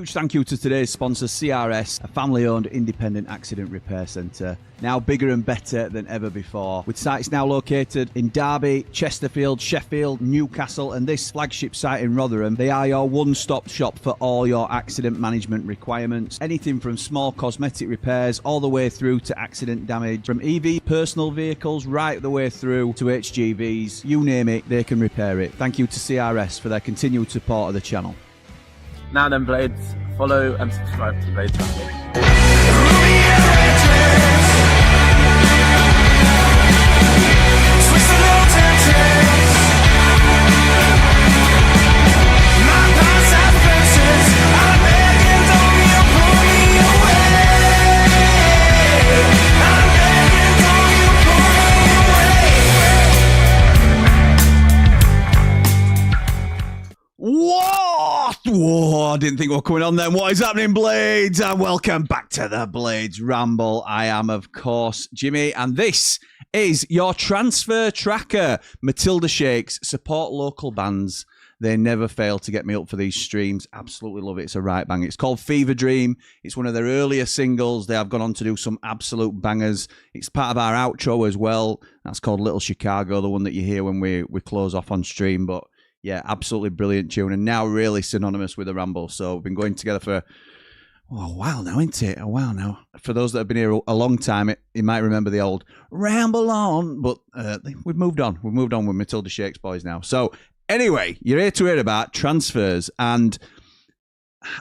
Huge thank you to today's sponsor, CRS, a family-owned independent accident repair centre. Now bigger and better than ever before, with sites now located in Derby, Chesterfield, Sheffield, Newcastle, and this flagship site in Rotherham. They are your one-stop shop for all your accident management requirements. Anything from small cosmetic repairs all the way through to accident damage, from EV personal vehicles right the way through to HGVs. You name it, they can repair it. Thank you to CRS for their continued support of the channel. Now then, Blades, follow and subscribe to Blades Ramble. Whoa, I didn't think we were coming on then. What is happening, Blades? And welcome back to the Blades Ramble. I am, of course, Jimmy, and this is your transfer tracker. Matilda Shakes, support local bands. They never fail to get me up for these streams. Absolutely love it. It's a right bang. It's called Fever Dream. It's one of their earlier singles. They have gone on to do some absolute bangers. It's part of our outro as well. That's called Little Chicago, the one that you hear when we close off on stream. But yeah, absolutely brilliant tune, and now really synonymous with the Ramble. So we've been going together for a while now, isn't it? A while now. For those that have been here a long time, you might remember the old Ramble On, but we've moved on. We've moved on with Matilda Shakes boys now. So anyway, you're here to hear about transfers, and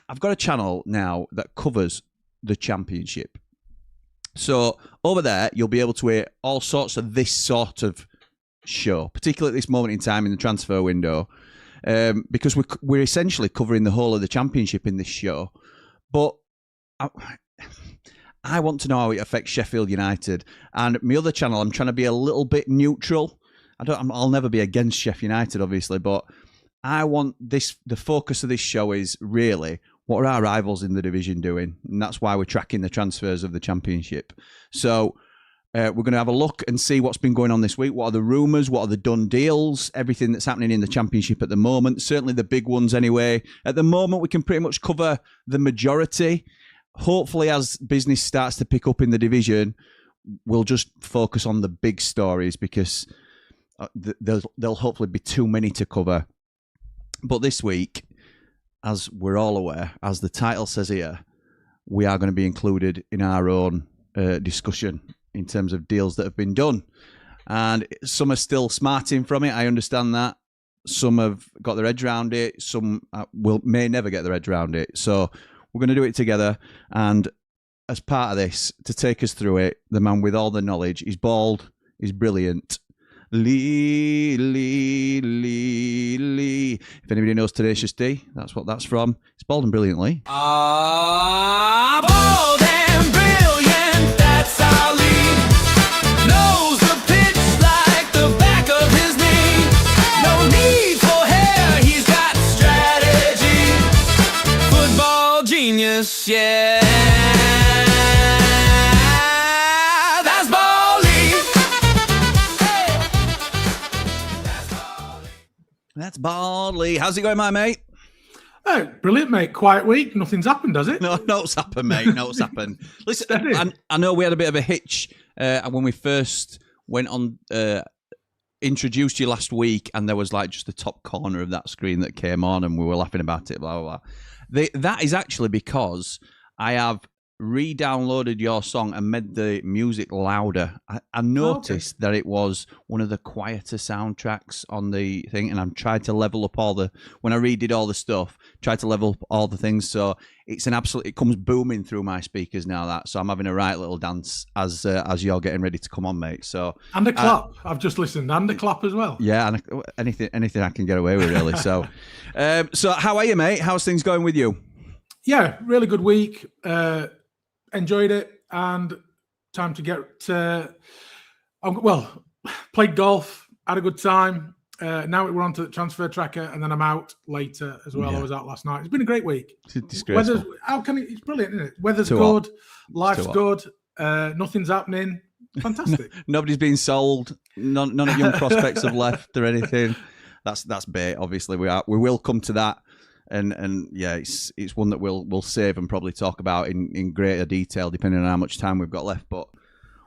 I've got a channel now that covers the Championship. So over there, you'll be able to hear all sorts of this sort of show, particularly at this moment in time in the transfer window, because we're essentially covering the whole of the Championship in this show. But I want to know how it affects Sheffield United, and my other channel, I'm trying to be a little bit neutral. I'll never be against Sheffield United, obviously, but I want this. The focus of this show is really what are our rivals in the division doing, and that's why we're tracking the transfers of the Championship. So we're going to have a look and see what's been going on this week. What are the rumours? What are the done deals? Everything that's happening in the Championship at the moment. Certainly the big ones anyway. At the moment, we can pretty much cover the majority. Hopefully, as business starts to pick up in the division, we'll just focus on the big stories, because there'll hopefully be too many to cover. But this week, as we're all aware, as the title says here, we are going to be included in our own discussion in terms of deals that have been done. And some are still smarting from it, I understand that. Some have got their heads around it. Some may never get their heads around it. So we're going to do it together. And as part of this, to take us through it, the man with all the knowledge, he's bald, he's brilliant. Lee. If anybody knows Tenacious D, that's what that's from. It's bald and brilliant, Lee. Bald and brilliant, that's our Lee. Knows the pitch like the back of his knee. No need for hair, he's got strategy. Football genius, yeah. That's Bally. That's bald, Lee. How's it going, my mate? Oh, brilliant, mate. Quiet week. Nothing's happened, does it? No, no's happened, mate. No's happened. Listen, I know we had a bit of a hitch when we first went on, introduced you last week, and there was like just the top corner of that screen that came on, and we were laughing about it, blah, blah, blah. That is actually because I have re-downloaded your song and made the music louder. I noticed that it was one of the quieter soundtracks on the thing, and I'm trying to level up when I redid all the stuff, tried to level up all the things, so it's it comes booming through my speakers now, so I'm having a right little dance as you're getting ready to come on, mate. So and a clap. I've just listened, and a clap as well. Yeah, and anything I can get away with, really. So so how are you, mate? How's things going with you? Yeah, really good week. Enjoyed it, and time to get played golf, had a good time. Now we're on to the transfer tracker, and then I'm out later as well. Yeah. I was out last night. It's been a great week. It's disgraceful. It's brilliant, isn't it? Weather's good, life's good, nothing's happening. Fantastic. Nobody's been sold. None of young prospects have left or anything. That's bait. Obviously, we will come to that and yeah, it's one that we'll save and probably talk about in greater detail depending on how much time we've got left. But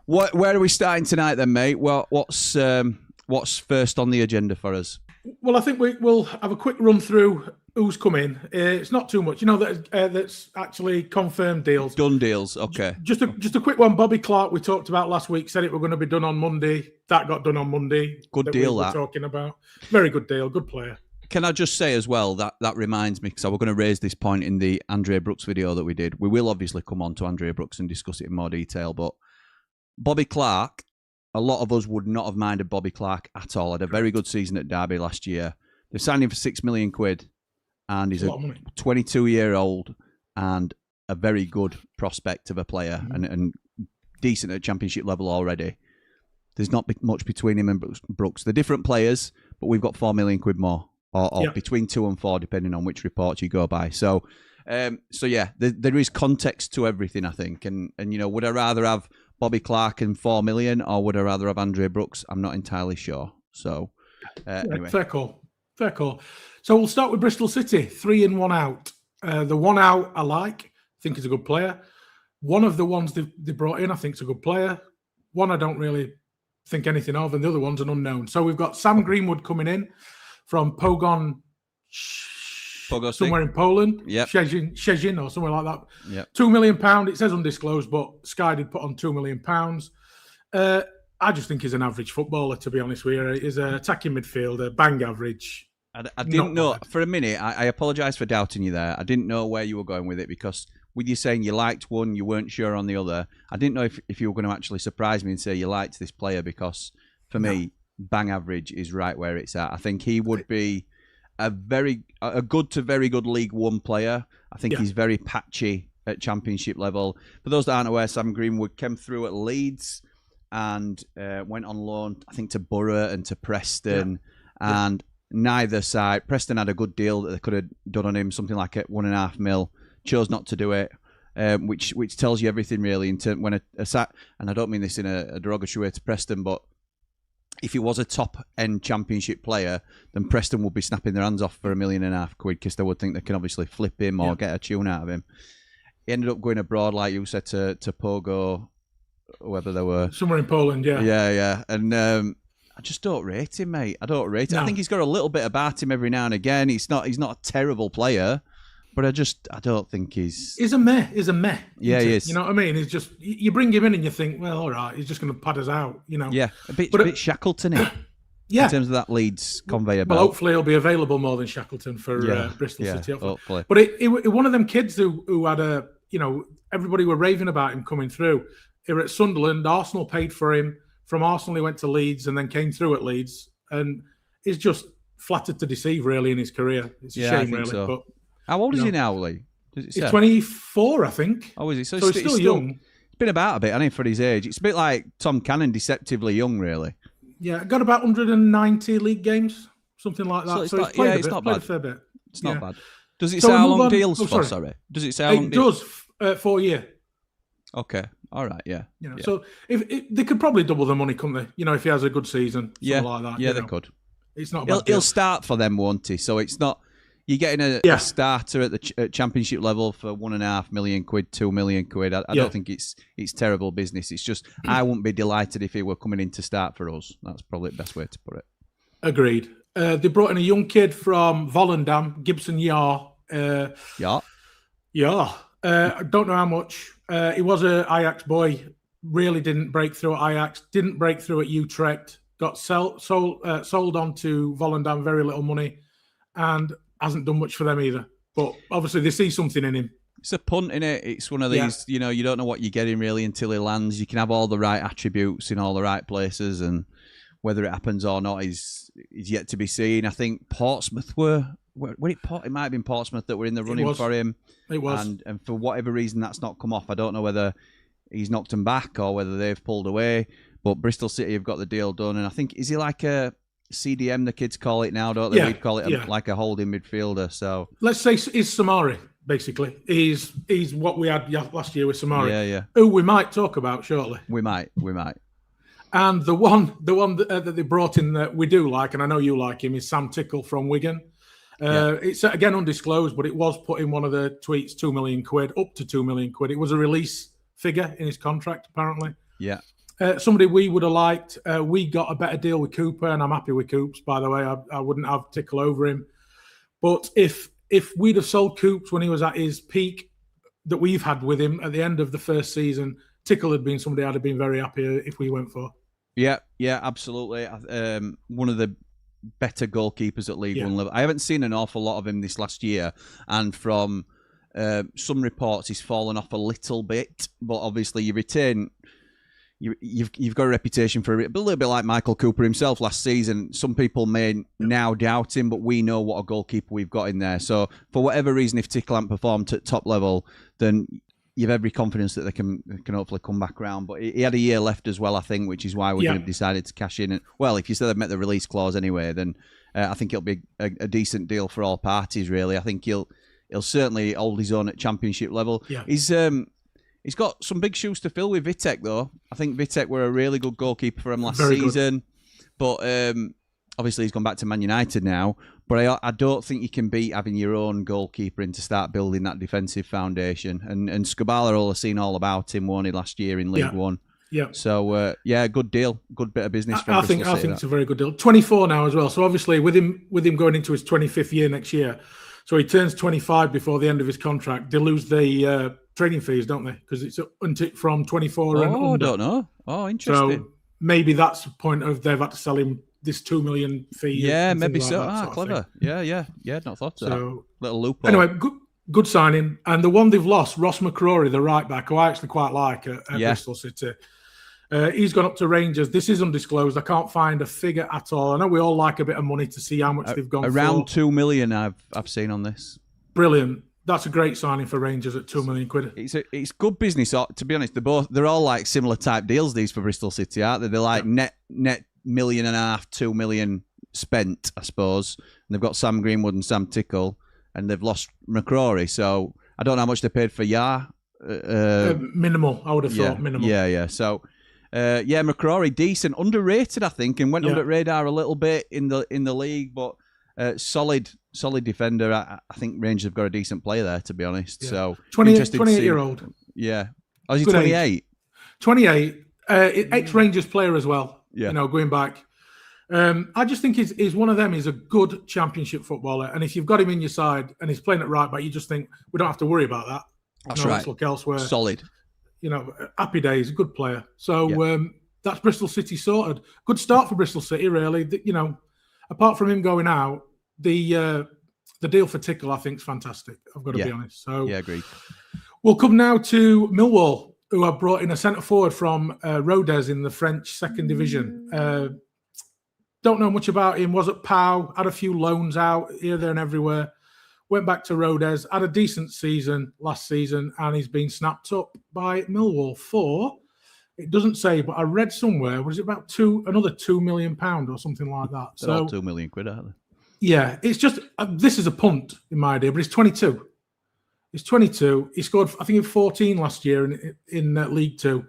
where are we starting tonight then, mate? Well, what's first on the agenda for us? Well, I think we'll have a quick run through who's come in. It's not too much, that's actually confirmed deals. Done deals, okay. Just a quick one. Bobby Clark, we talked about last week, said it were going to be done on Monday. That got done on Monday. Good deal, we were talking about. Very good deal, good player. Can I just say as well, that reminds me, because I was going to raise this point in the Andrea Brooks video that we did. We will obviously come on to Andrea Brooks and discuss it in more detail, but Bobby Clark, a lot of us would not have minded Bobby Clark at all. Had a very good season at Derby last year. They signed him for £6 million, and he's a 22-year-old and a very good prospect of a player, and decent at championship level already. There's not much between him and Brooks. They're different players, but we've got £4 million more, or between 2 and 4, depending on which report you go by. So yeah, there is context to everything, I think. And would I rather have Bobby Clark and £4 million, or would I rather have Andrea Brooks? I'm not entirely sure. So anyway, fair call. So we'll start with Bristol City. 3 in, 1 out. The 1 out I like. I think is a good player. One of the ones they brought in, I think, is a good player. One I don't really think anything of, and the other one's an unknown. So we've got Sam Greenwood coming in from Pogoń, somewhere in Poland. Yep. Szczecin or somewhere like that. Yep. £2 million. It says undisclosed, but Sky did put on £2 million. I just think he's an average footballer, to be honest with you. He's an attacking midfielder, bang average. I didn't know for a minute. I apologise for doubting you there. I didn't know where you were going with it, because with you saying you liked one, you weren't sure on the other. I didn't know if you were going to actually surprise me and say you liked this player, because for me, bang average is right where it's at. I think he would be a good to very good League One player. I think he's very patchy at championship level. For those that aren't aware, Sam Greenwood came through at Leeds and went on loan, I think, to Borough and to Preston. And neither side, Preston had a good deal that they could have done on him, something like at £1.5 million. Chose not to do it, which tells you everything really. When and I don't mean this in a derogatory way to Preston, but if he was a top end championship player, then Preston would be snapping their hands off for £1.5 million because they would think they can obviously flip him or get a tune out of him. He ended up going abroad, like you said, to Pogo, whether they were somewhere in Poland. Yeah. And I just don't rate him, mate. I don't rate him. I think he's got a little bit about him every now and again. He's not a terrible player, but I don't think he's a meh. Yeah, he is. You know what I mean? He's just, you bring him in and you think, well, all right, he's just going to pad us out, Yeah, a bit Shackleton, in terms of that Leeds conveyor belt. Well, hopefully he'll be available more than Shackleton for Bristol City. Hopefully. But it one of them kids who had everybody were raving about him coming through. He was at Sunderland. Arsenal paid for him. From Arsenal, he went to Leeds and then came through at Leeds. And he's just flattered to deceive, really, in his career. It's a shame, really. So. But how old is he now, Lee? He's 24, I think. Oh, is he? So he's still young. It's been about a bit, hasn't he, for his age? It's a bit like Tom Cannon, deceptively young, really. Yeah, got about 190 league games, something like that. So he's played not played bad. a fair bit. It's not bad. Does it say how long deals for? Sorry. Does it say how long? It does, 4 year. Okay. All right. Yeah. So if they could probably double the money, couldn't they? If he has a good season, something like that. Yeah, they could. It's not. He'll start for them, won't he? So it's not. You're getting a starter at the championship level for £1.5 million, £2 million. I don't think it's terrible business. It's just I wouldn't be delighted if he were coming in to start for us. That's probably the best way to put it. Agreed. They brought in a young kid from Volendam, Gibson Yar. Yeah. I don't know how much. He was an Ajax boy. Really didn't break through at Ajax. Didn't break through at Utrecht. Got sold on to Volendam, very little money, and hasn't done much for them either. But obviously they see something in him. It's a punt, innit? It's one of these, you don't know what you're getting really until he lands. You can have all the right attributes in all the right places, and whether it happens or not is yet to be seen. I think Portsmouth it might have been Portsmouth that were in the running for him. It was. And for whatever reason, that's not come off. I don't know whether he's knocked them back or whether they've pulled away. But Bristol City have got the deal done. And I think, is he like a CDM, the kids call it now, don't they? We'd call it like a holding midfielder. So let's say he's Samari, basically. He's what we had last year with Samari. Yeah. Who we might talk about shortly. We might. And the one that they brought in that we do like, and I know you like him, is Sam Tickle from Wigan. It's again undisclosed, but it was put in one of the tweets, £2 million, up to £2 million. It was a release figure in his contract, apparently. Yeah. Somebody we would have liked. We got a better deal with Cooper, and I'm happy with Coops, by the way. I wouldn't have Tickle over him. But if we'd have sold Coops when he was at his peak that we've had with him at the end of the first season, Tickle had been somebody I'd have been very happy if we went for. Yeah, absolutely. One of the better goalkeepers at League One level. I haven't seen an awful lot of him this last year, and from some reports he's fallen off a little bit, but obviously you retain... You've got a reputation for it, but a little bit like Michael Cooper himself last season. Some people may now doubt him, but we know what a goalkeeper we've got in there. So for whatever reason, if Tickle hadn't performed at top level, then you've every confidence that they can hopefully come back around. But he had a year left as well, I think, which is why we have decided to cash in. And, well, if you said they've met the release clause anyway, then I think it'll be a decent deal for all parties, really. I think he'll certainly hold his own at championship level. Yeah. He's got some big shoes to fill with Vitek, though. I think Vitek were a really good goalkeeper for him last season. But obviously he's gone back to Man United now. But I don't think you can beat having your own goalkeeper in to start building that defensive foundation. And Skubala will have seen all about him, won it last year in League One. Yeah. So, good deal. Good bit of business for I think it's a very good deal. 24 now as well. So obviously with him going into his 25th year next year, so he turns 25 before the end of his contract, they lose the... training fees, don't they? Because it's from 24 and under. I don't know. Oh, interesting. So maybe that's the point of they've had to sell him this $2 million fee. Yeah, maybe so. Clever. Yeah. Not thought of that. Little loophole. Anyway, good signing. And the one they've lost, Ross McCrory, the right back, who I actually quite like at Bristol City. He's gone up to Rangers. This is undisclosed. I can't find a figure at all. I know we all like a bit of money to see how much they've gone around for. $2 million I've seen on this. Brilliant. That's a great signing for Rangers at £2 million. It's good business. To be honest, they're all like similar type deals. These for Bristol City, aren't they? They're like net $1.5 million, $2 million spent, I suppose. And they've got Sam Greenwood and Sam Tickle, and they've lost McCrory. So I don't know how much they paid for Yar. Minimal, I would have thought. Minimal. Yeah. So McCrory decent, underrated, I think, and went under radar a little bit in the league, but. Solid defender. I think Rangers have got a decent player there, to be honest. Yeah. So 28-year-old. Yeah. Oh, is he 28? 28. Ex-Rangers player as well. Yeah. Going back. I just think he's one of them. He's a good championship footballer. And if you've got him in your side and he's playing at right back, you just think, we don't have to worry about that. That's right. Let's look elsewhere. Solid. Happy days. Good player. So that's Bristol City sorted. Good start for Bristol City, really. Apart from him going out, the deal for Tickle, I think, is fantastic. I've got to be honest. So agreed. We'll come now to Millwall, who have brought in a centre forward from Rodez in the French second division. Don't know much about him. Was at Pau, had a few loans out here, there, and everywhere. Went back to Rodez, had a decent season last season, and he's been snapped up by Millwall for. It doesn't say, but I read somewhere, was it about another £2 million or something like that? They're all £2 million, aren't they? Yeah, it's just, this is a punt in my idea, but he's 22. He's 22. He scored, I think, 14 last year in League Two.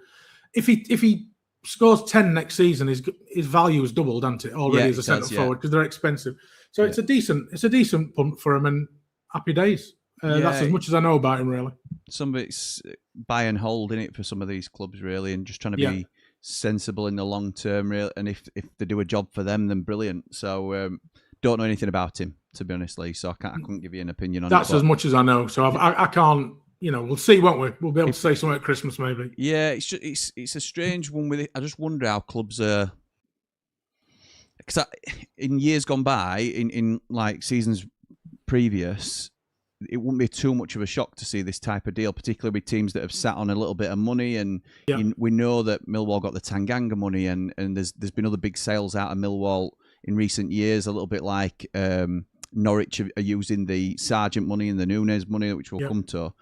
If he scores 10 next season, his value has doubled, hasn't it? Already as a centre forward, because they're expensive. So it's a decent punt for him, and happy days. That's as much as I know about him, really. Some of it's buy and hold in it for some of these clubs, really, and just trying to be sensible in the long term, really. And if they do a job for them, then brilliant. So don't know anything about him, to be honest, Lee. So I couldn't give you an opinion on it. That's as much as I know. So I can't. We'll see, won't we? We'll be able to say something at Christmas, maybe. Yeah, it's a strange one with it. I just wonder how clubs are. Because in years gone by, in like seasons previous, it wouldn't be too much of a shock to see this type of deal, particularly with teams that have sat on a little bit of money. And we know that Millwall got the Tanganga money, and there's been other big sales out of Millwall in recent years, a little bit like Norwich are using the Sargent money and the Nunes money, which we'll come to.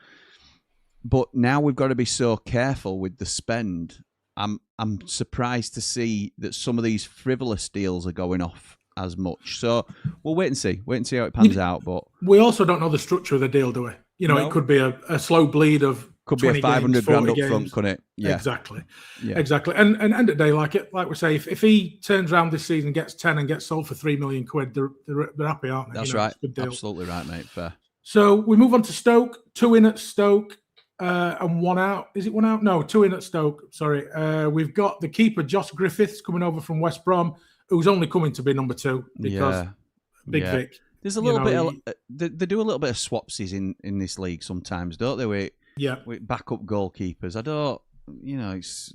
But now we've got to be so careful with the spend. I'm surprised to see that some of these frivolous deals are going off as much. So we'll wait and see how it pans out. But we also don't know the structure of the deal, do we? It could be a slow bleed of Could be a 20 500 games, grand 40 up front, games. couldn't it? Yeah. Exactly. Yeah. Exactly. And end of the day, like we say, if he turns around this season, gets 10 and gets sold for 3 million quid, they're happy, aren't they? That's right. It's a good deal. Absolutely right, mate. Fair. So we move on to Stoke. 2 in at Stoke and 1 out. Is it 1 out? No, 2 in at Stoke. Sorry. We've got the keeper, Josh Griffiths, coming over from West Brom, who's only coming to be number 2 because Big Vic. There's a little bit. They do a little bit of swapsies in this league sometimes, don't they? With backup goalkeepers. I don't. It's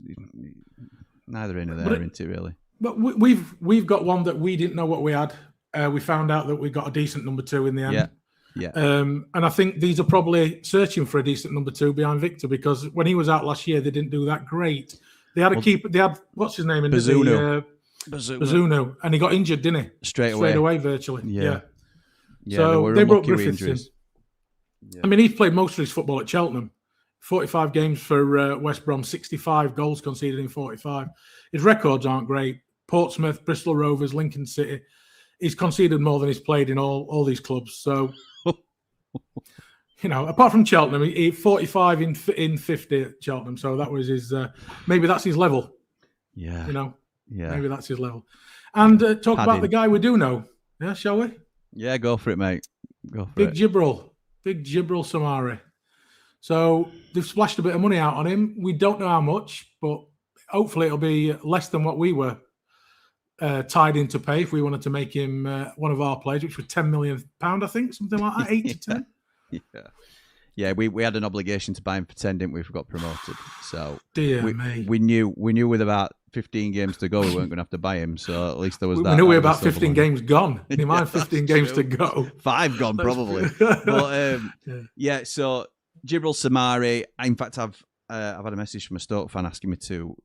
neither in or there, isn't it? Really. But we've got one that we didn't know what we had. We found out that we got a decent number 2 in the end. Yeah. And I think these are probably searching for a decent number 2 behind Victor, because when he was out last year, they didn't do that great. They had a keeper. They had what's his name in Bazunu, and he got injured, didn't he? Straight away, virtually. Yeah. So they brought Griffiths in. Yeah. I mean, he's played most of his football at Cheltenham. 45 games for West Brom, 65 goals conceded in 45. His records aren't great. Portsmouth, Bristol Rovers, Lincoln City. He's conceded more than he's played in all these clubs. So, apart from Cheltenham, he 45 in 50 at Cheltenham. So that was his. Maybe that's his level. Yeah. Maybe that's his level. And talk about the guy we do know. Yeah, shall we? Yeah, go for it, mate. Go for it. Big Jibril Samari. So they've splashed a bit of money out on him. We don't know how much, but hopefully it'll be less than what we were tied in to pay if we wanted to make him one of our players, which was £10 million, I think, something like that, 8 to 10. Yeah, we had an obligation to buy him for 10, didn't we? If we got promoted. So we knew with about 15 games to go, we weren't going to have to buy him. So at least there was that. We knew we were about 15 games gone. You mind 15 games to go? 5 gone, probably. But so Jibril Samari. In fact, I've had a message from a Stoke fan asking me to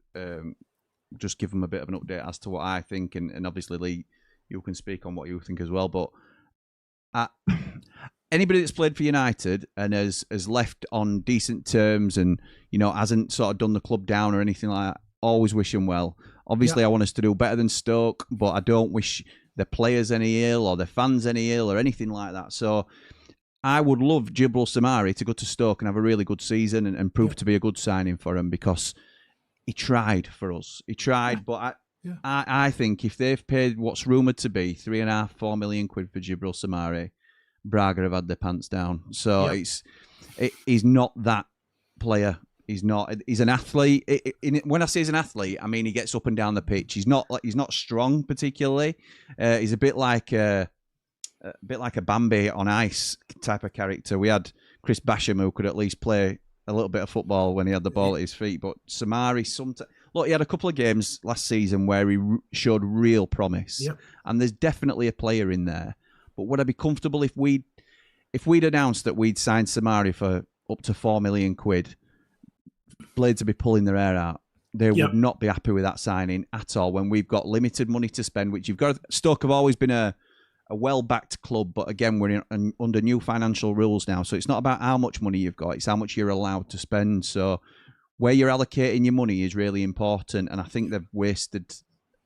just give them a bit of an update as to what I think, and obviously, Lee, you can speak on what you think as well. But anybody that's played for United and has left on decent terms and hasn't sort of done the club down or anything like that, always wish him well. Obviously, I want us to do better than Stoke, but I don't wish the players any ill or the fans any ill or anything like that. So I would love Jibril Samari to go to Stoke and have a really good season and prove to be a good signing for him, because he tried for us. He tried, but I think if they've paid what's rumoured to be £3.5-4 million quid for Jibril Samari, Braga have had their pants down. So he's not that player. He's not. He's an athlete. When I say he's an athlete, I mean he gets up and down the pitch. He's not strong particularly. He's a bit like a Bambi on ice type of character. We had Chris Basham, who could at least play a little bit of football when he had the ball at his feet. But Samari, he had a couple of games last season where he showed real promise, and there's definitely a player in there. But would I be comfortable if we'd announced that we'd signed Samari for up to £4 million quid? Blades would be pulling their hair out. They would not be happy with that signing at all when we've got limited money to spend, which you've got. Stoke have always been a well-backed club, but again, we're under new financial rules now. So it's not about how much money you've got, it's how much you're allowed to spend. So where you're allocating your money is really important, and I think they've wasted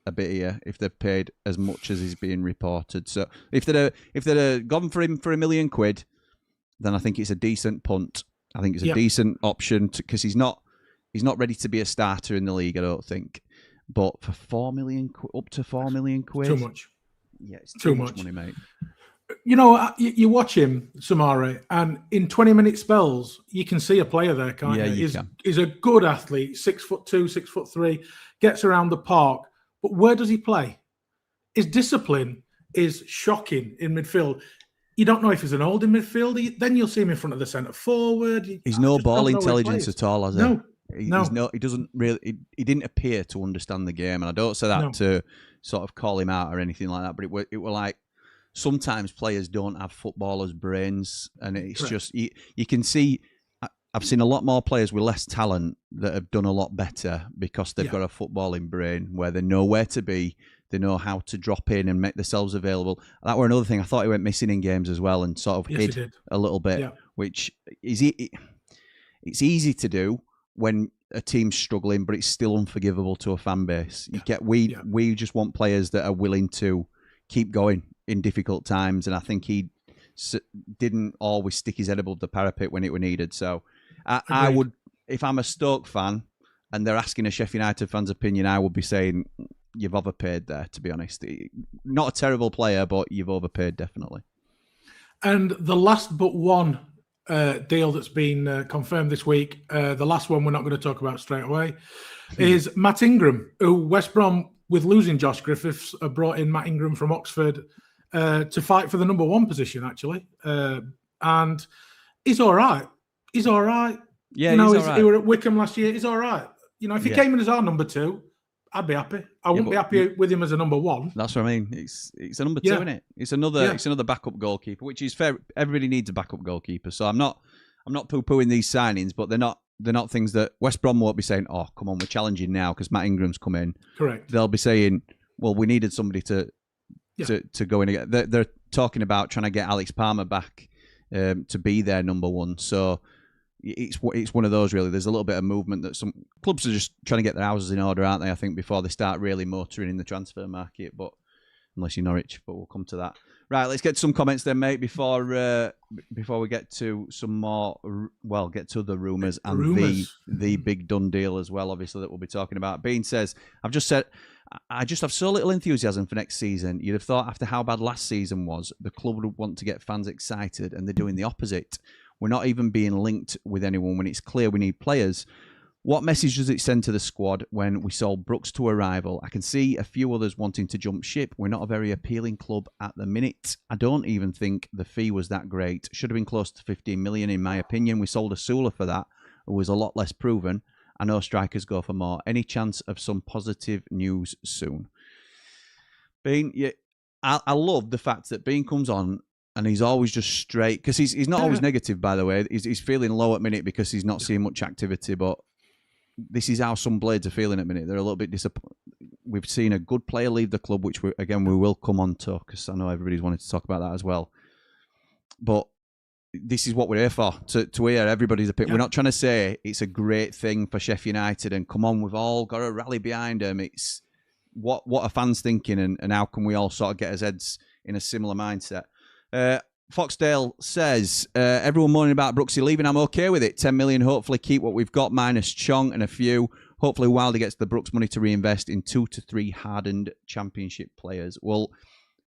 a bit here if they've paid as much as is being reported. So if they'd gone for him for £1 million quid, then I think it's a decent punt. I think it's a decent option because he's not ready to be a starter in the league, I don't think. But for £4 million, up to £4 million quid, too much. Yeah, it's too much money, mate. You watch him, Samari, and in 20-minute spells, you can see a player there, can't you? You can. He's a good athlete, 6'2", 6'3", gets around the park. But where does he play? His discipline is shocking in midfield. You don't know if he's an old in midfield. Then you'll see him in front of the centre forward. He's no ball intelligence at all, has he? No. He doesn't really. He didn't appear to understand the game, and I don't say that to sort of call him out or anything like that. But it were like sometimes players don't have footballers' brains, and it's just you can see. I've seen a lot more players with less talent that have done a lot better because they've got a footballing brain where they know where to be, they know how to drop in and make themselves available. That were another thing. I thought he went missing in games as well and sort of hid a little bit, which is it's easy to do when a team's struggling, but it's still unforgivable to a fan base. We just want players that are willing to keep going in difficult times, and I think he didn't always stick his head above the parapet when it were needed. So I would, if I'm a Stoke fan and they're asking a Sheffield United fan's opinion, I would be saying you've overpaid there, to be honest. Not a terrible player, but you've overpaid, definitely. And the last but one deal that's been confirmed this week, the last one we're not going to talk about straight away, is Matt Ingram, who West Brom, with losing Josh Griffiths, brought in Matt Ingram from Oxford to fight for the number 1 position, actually. And he's all right. He's all right. Yeah, he's all right. He were at Wickham last year. He's all right. If he came in as our number 2, I'd be happy. I wouldn't be happy with him as a number 1. That's what I mean. It's a number 2, isn't it? It's another backup goalkeeper, which is fair. Everybody needs a backup goalkeeper. So I'm not poo-pooing these signings, but they're not things that West Brom won't be saying, oh, come on, we're challenging now because Matt Ingram's come in. Correct. They'll be saying, well, we needed somebody to go in again. They're talking about trying to get Alex Palmer back to be their number 1. So it's one of those, really. There's a little bit of movement that some clubs are just trying to get their houses in order, aren't they? I think before they start really motoring in the transfer market, but unless you're Norwich, but we'll come to that. Right, let's get to some comments then, mate, before we get to some more. Well, get to the rumours and the big done deal as well. Obviously, that we'll be talking about. Bean says, I just have so little enthusiasm for next season. You'd have thought after how bad last season was, the club would want to get fans excited, and they're doing the opposite. We're not even being linked with anyone when it's clear we need players. What message does it send to the squad when we sold Brooks to a rival? I can see a few others wanting to jump ship. We're not a very appealing club at the minute. I don't even think the fee was that great. Should have been close to 15 million in my opinion. We sold Asula for that, who was a lot less proven. I know strikers go for more. Any chance of some positive news soon? Bean, I love the fact that Bean comes on and he's always just straight, because he's not always negative, by the way. He's feeling low at minute because he's not seeing much activity, but this is how some Blades are feeling at minute. They're a little bit disappointed. We've seen a good player leave the club, which we will come on to, because I know everybody's wanted to talk about that as well. But this is what we're here for, to hear everybody's opinion. Yeah. We're not trying to say it's a great thing for Sheffield United and come on, we've all got to rally behind them. It's what are fans thinking, and how can we all sort of get our heads in a similar mindset. Foxdale says, everyone moaning about Brooksy leaving, I'm okay with it. 10 million, hopefully keep what we've got, minus Chong and a few. Hopefully Wilder gets the Brooks money to reinvest in 2 to 3 hardened championship players. Well,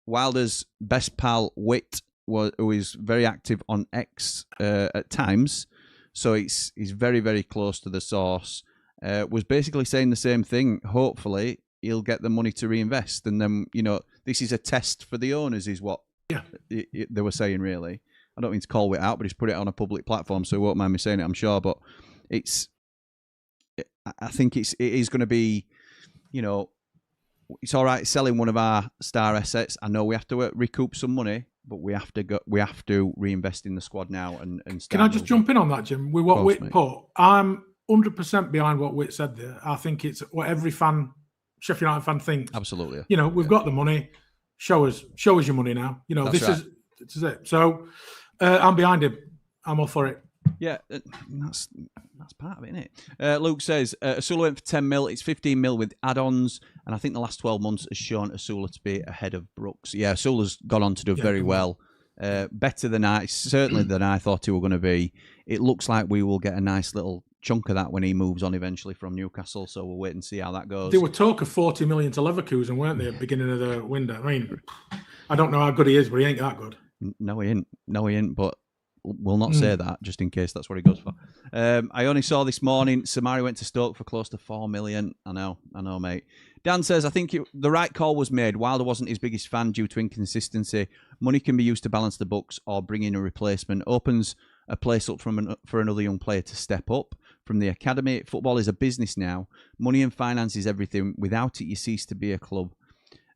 Wilder's best pal, Witt, who is very active on X at times, so he's very, very close to the source, was basically saying the same thing. Hopefully he'll get the money to reinvest, and then, this is a test for the owners, is what they were saying, really. I don't mean to call it out, but he's put it on a public platform, so he won't mind me saying it, I'm sure. But I think it is going to be, it's all right selling one of our star assets. I know we have to recoup some money, but we have to reinvest in the squad now and start. Can I just jump in on that, Jim? With what Witt put, I'm 100% behind what Witt said there. I think it's what every fan, Sheffield United fan, thinks. Absolutely. We've got the money. Show us your money now. This is it. So I'm behind him. I'm all for it. Yeah, that's part of it, isn't it? Luke says, Asula went for 10 mil. It's 15 mil with add-ons, and I think the last 12 months has shown Asula to be ahead of Brooks. Yeah, Asula's gone on to do very well. Better than certainly than I thought he was going to be. It looks like we will get a nice little chunk of that when he moves on eventually from Newcastle, so we'll wait and see how that goes. There were talk of 40 million to Leverkusen, weren't they, at the beginning of the window? I mean, I don't know how good he is, but he ain't that good. No, he ain't, but we'll not say that, just in case that's what he goes for. I only saw this morning, Samari went to Stoke for close to 4 million. I know, mate. Dan says, I think the right call was made. Wilder wasn't his biggest fan due to inconsistency. Money can be used to balance the books or bring in a replacement. Opens a place up for another young player to step up from the academy. Football is a business now. Money and finance is everything. Without it, you cease to be a club.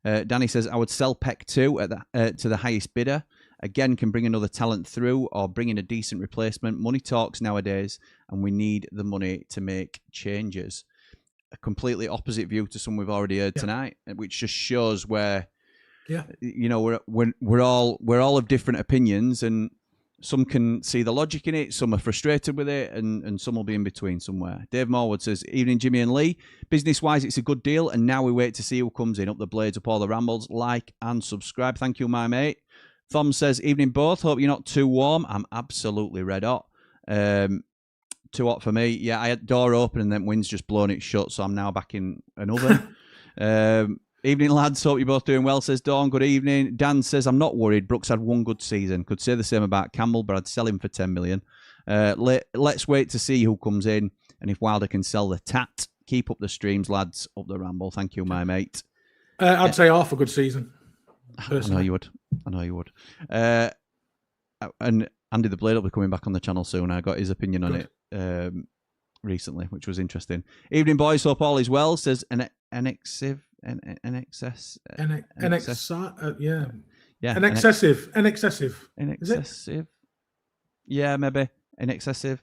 Danny says, I would sell Peck 2 to the highest bidder. Again, can bring another talent through or bring in a decent replacement. Money talks nowadays, and we need the money to make changes. A completely opposite view to some we've already heard tonight, which just shows where, we're all of different opinions, and some can see the logic in it, some are frustrated with it, and some will be in between somewhere. Dave Morwood says, evening Jimmy and Lee. Business-wise, it's a good deal, and now we wait to see who comes in. Up the Blades, up all the Rambles. Like and subscribe. Thank you, my mate. Thom says, evening both. Hope you're not too warm. I'm absolutely red hot. too hot for me. Yeah, I had door open and then wind's just blown it shut, so I'm now back in an oven. Evening, lads. Hope you're both doing well, says Dawn. Good evening. Dan says, I'm not worried. Brooks had one good season. Could say the same about Campbell, but I'd sell him for 10 million. Let's wait to see who comes in and if Wilder can sell the tat. Keep up the streams, lads. Up the ramble. Thank you, my mate. I'd say half a good season. Personally. I know you would. And Andy the Blade will be coming back on the channel soon. I got his opinion on it recently, which was interesting. Evening, boys. Hope all is well, says an excessive. Yeah, maybe an excessive.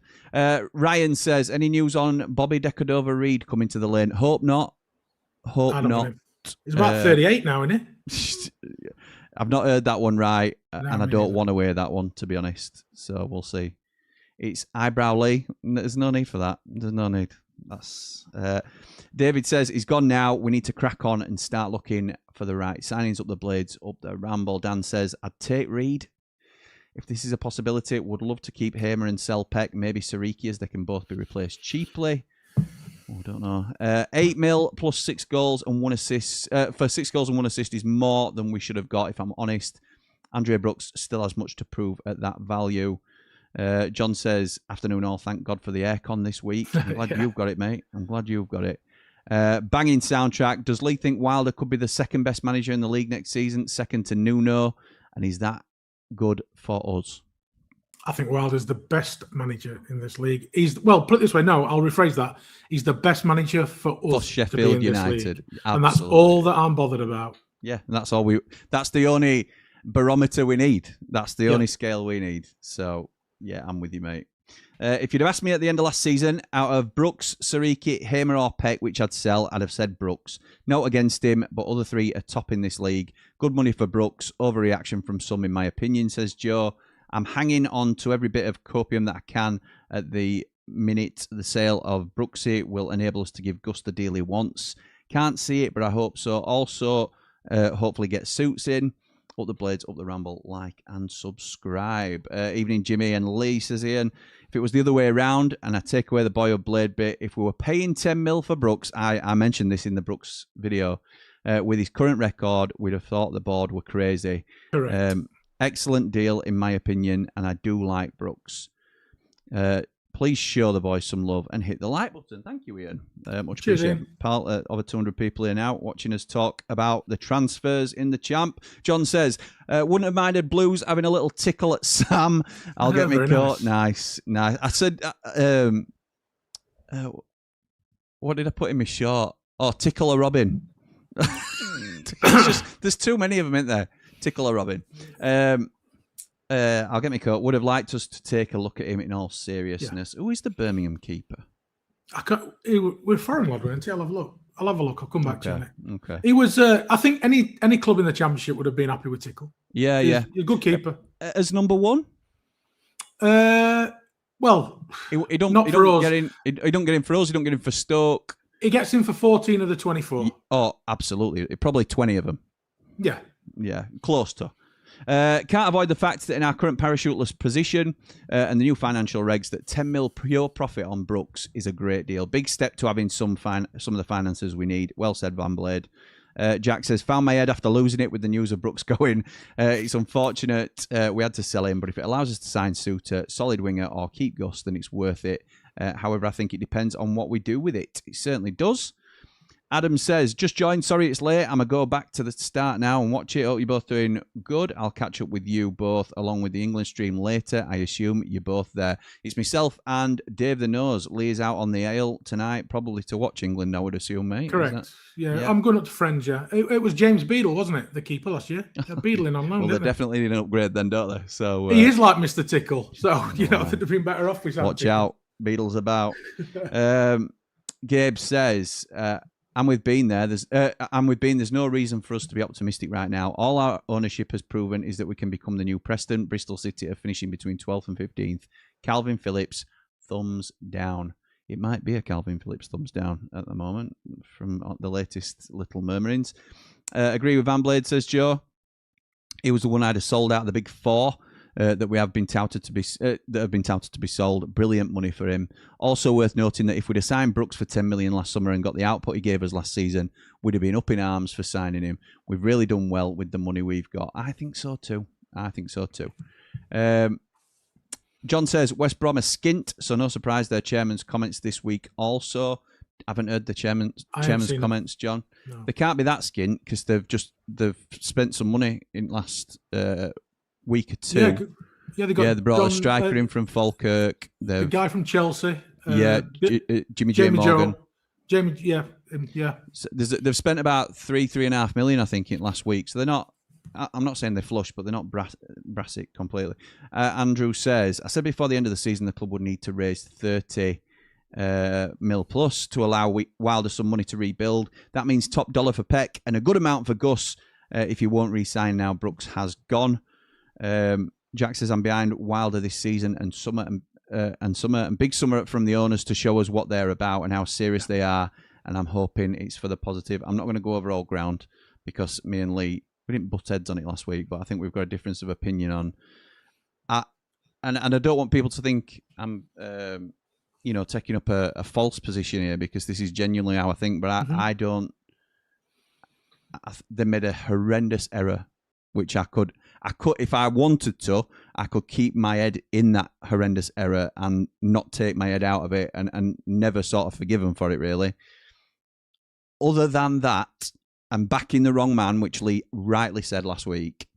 Ryan says, any news on Bobby Decordova-Reid coming to the lane? Hope not. Hope not. He's about 38 now, isn't he? I've not heard that one right, and I don't want to hear that one, to be honest. So we'll see. It's Eyebrow Lee. There's no need for that. There's no need. That's David says he's gone now. We need to crack on and start looking for the right signings up the blades, up the ramble. Dan says, I'd take Reid. If this is a possibility, would love to keep Hamer and sell Peck. Maybe Sariki, as they can both be replaced cheaply. I don't know. 8 mil plus 6 goals and 1 assist. For 6 goals and 1 assist is more than we should have got, if I'm honest. Andrea Brooks still has much to prove at that value. John says, afternoon all, thank God for the aircon this week. I'm glad you've got it, mate. I'm glad you've got it. Banging soundtrack. Does Lee think Wilder could be the second best manager in the league next season? Second to Nuno. And is that good for us? I think Wilder's the best manager in this league. Well, put it this way, no, I'll rephrase that. He's the best manager for us. For Sheffield United. And that's all that I'm bothered about. Yeah, and that's the only barometer we need. That's the only scale we need. So, yeah, I'm with you, mate. If you'd have asked me at the end of last season, out of Brooks, Sariki, Hamer or Peck, which I'd sell, I'd have said Brooks. No against him, but other three are top in this league. Good money for Brooks. Overreaction from some, in my opinion, says Joe. I'm hanging on to every bit of copium that I can at the minute. The sale of Brooksy will enable us to give Gus the deal he wants. Can't see it, but I hope so. Also, hopefully get Suits in. Up the blades, up the ramble, like and subscribe. Evening, Jimmy and Lee, says Ian. If it was the other way around and I take away the boy blade bit, if we were paying 10 mil for Brooks, I mentioned this in the Brooks video, with his current record, we'd have thought the board were crazy. Correct. Excellent deal, in my opinion, and I do like Brooks. Please show the boys some love and hit the like button. Thank you, Ian. Much appreciated. Pal, over 200 people here now watching us talk about the transfers in the champ. John says, wouldn't have minded Blues having a little tickle at Sam. I'll get me coat. Nice. I said, what did I put in my short? Oh, tickle a Robin. There's too many of them, isn't there? Tickle a Robin. I'll get my coat. Would have liked us to take a look at him in all seriousness. Who is the Birmingham keeper? We're foreign lad, weren't he? I'll have a look. I'll come back to it. Okay. He was. I think any club in the Championship would have been happy with Tickle. Yeah. He's a good keeper. As number one. Well, he don't not for us. He don't get in for us. He don't get in for Stoke. He gets in for 14 of the 24. Oh, absolutely. Probably 20 of them. Yeah, close to. Can't avoid the fact that in our current parachuteless position and the new financial regs, that 10 mil pure profit on Brooks is a great deal. Big step to having some of the finances we need. Well said, Van Blade. Jack says, found my head after losing it with the news of Brooks going. It's unfortunate we had to sell him, but if it allows us to sign Suter, solid winger, or keep Gus, then it's worth it. However, I think it depends on what we do with it. It certainly does. Adam says, just joined. Sorry it's late. I'm going to go back to the start now and watch it. Hope you're both doing good. I'll catch up with you both along with the England stream later. I assume you're both there. It's myself and Dave the Nose. Lee is out on the ale tonight, probably to watch England, I would assume, mate. Correct. Yeah, I'm going up to Friends, yeah. It was James Beadle, wasn't it? The keeper last year. Beadling on loan, well, they definitely need an upgrade then, don't they? So he is like Mr. Tickle. So, they'd have been better off with watch out. Beadle's about. Gabe says... I'm with Bean there. There's no reason for us to be optimistic right now. All our ownership has proven is that we can become the new Preston. Bristol City are finishing between 12th and 15th. Calvin Phillips, thumbs down. It might be a Calvin Phillips thumbs down at the moment from the latest little murmurings. Agree with Van Blade, says Joe. He was the one I'd have sold out of the big four. that have been touted to be sold. Brilliant money for him. Also worth noting that if we'd have signed Brooks for 10 million last summer and got the output he gave us last season, we'd have been up in arms for signing him. We've really done well with the money we've got. I think so too. John says West Brom are skint, so no surprise their chairman's comments this week also. Haven't heard the chairman's comments, John. No. They can't be that skint because they've spent some money in last week or two. They brought a striker in from Falkirk. The guy from Chelsea. Jimmy J. Morgan. So they've spent about 3.5 million, I think, in last week. So they're not. I'm not saying they're flush, but they're not brassic completely. Andrew says, I said before the end of the season the club would need to raise 30 mil plus to allow Wilder some money to rebuild. That means top dollar for Peck and a good amount for Gus if he won't re-sign now Brooks has gone. Jack says, I'm behind Wilder this season and summer and big summer from the owners to show us what they're about and how serious they are, and I'm hoping it's for the positive. I'm not going to go over all ground because me and Lee, we didn't butt heads on it last week, but I think we've got a difference of opinion on and I don't want people to think I'm taking up a false position here, because this is genuinely how I think, but I don't. They made a horrendous error, which I could, if I wanted to, I could keep my head in that horrendous error and not take my head out of it and never sort of forgive them for it, really. Other than that, I'm backing the wrong man, which Lee rightly said last week.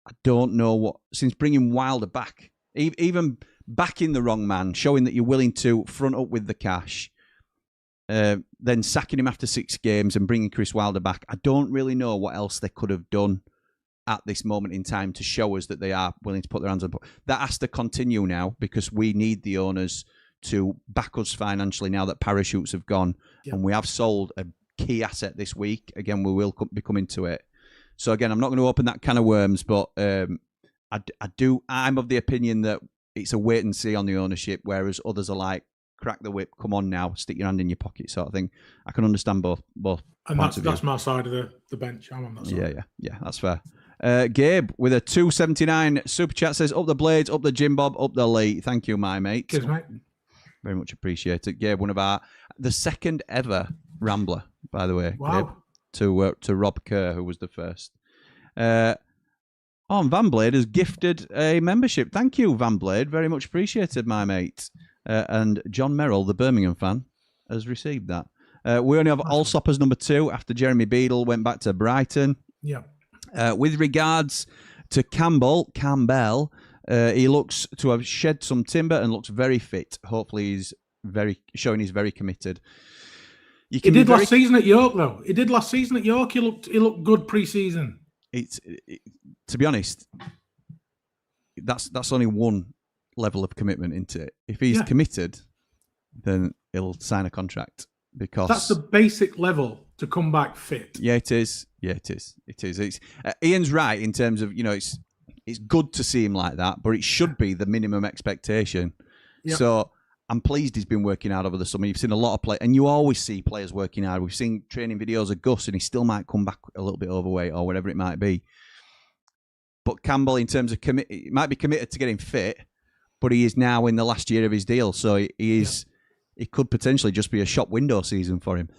I don't know what, since bringing Wilder back, even backing the wrong man, showing that you're willing to front up with the cash, then sacking him after 6 games and bringing Chris Wilder back. I don't really know what else they could have done at this moment in time to show us that they are willing to put their hands on. That has to continue now, because we need the owners to back us financially now that parachutes have gone. Yep. And we have sold a key asset this week. Again, we will be coming to it. So again, I'm not going to open that can of worms, but I'm of the opinion that it's a wait and see on the ownership, whereas others are like, crack the whip, come on now, stick your hand in your pocket sort of thing. I can understand both and that's my side of the bench. I'm on that side. Yeah, that's fair. Gabe with a 279 super chat says, up the Blades, up the Jim Bob, up the Lee. Thank you, my mate. Cheers, mate. Very much appreciated. Gabe, the second ever Rambler, by the way. Wow. Gabe, to Rob Kerr, who was the first. Van Blade has gifted a membership. Thank you, Van Blade. Very much appreciated, my mate. And John Merrill, the Birmingham fan, has received that. We only have Allsoppers number 2 after Jeremy Beadle went back to Brighton. Yeah. With regards to Campbell, he looks to have shed some timber and looks very fit. Hopefully he's very committed. He did last season at York, though. He looked good pre-season. To be honest, that's only one level of commitment into it. If he's committed, then he'll sign a contract, because that's the basic level to come back fit. Yeah, it is. It's Ian's right in terms of, it's good to see him like that, but it should be the minimum expectation. Yep. So I'm pleased he's been working hard over the summer. You've seen a lot of play, and you always see players working hard. We've seen training videos of Gus, and he still might come back a little bit overweight or whatever it might be. But Campbell, in terms of he might be committed to getting fit, but he is now in the last year of his deal, so he is. Yeah. It could potentially just be a shop window season for him.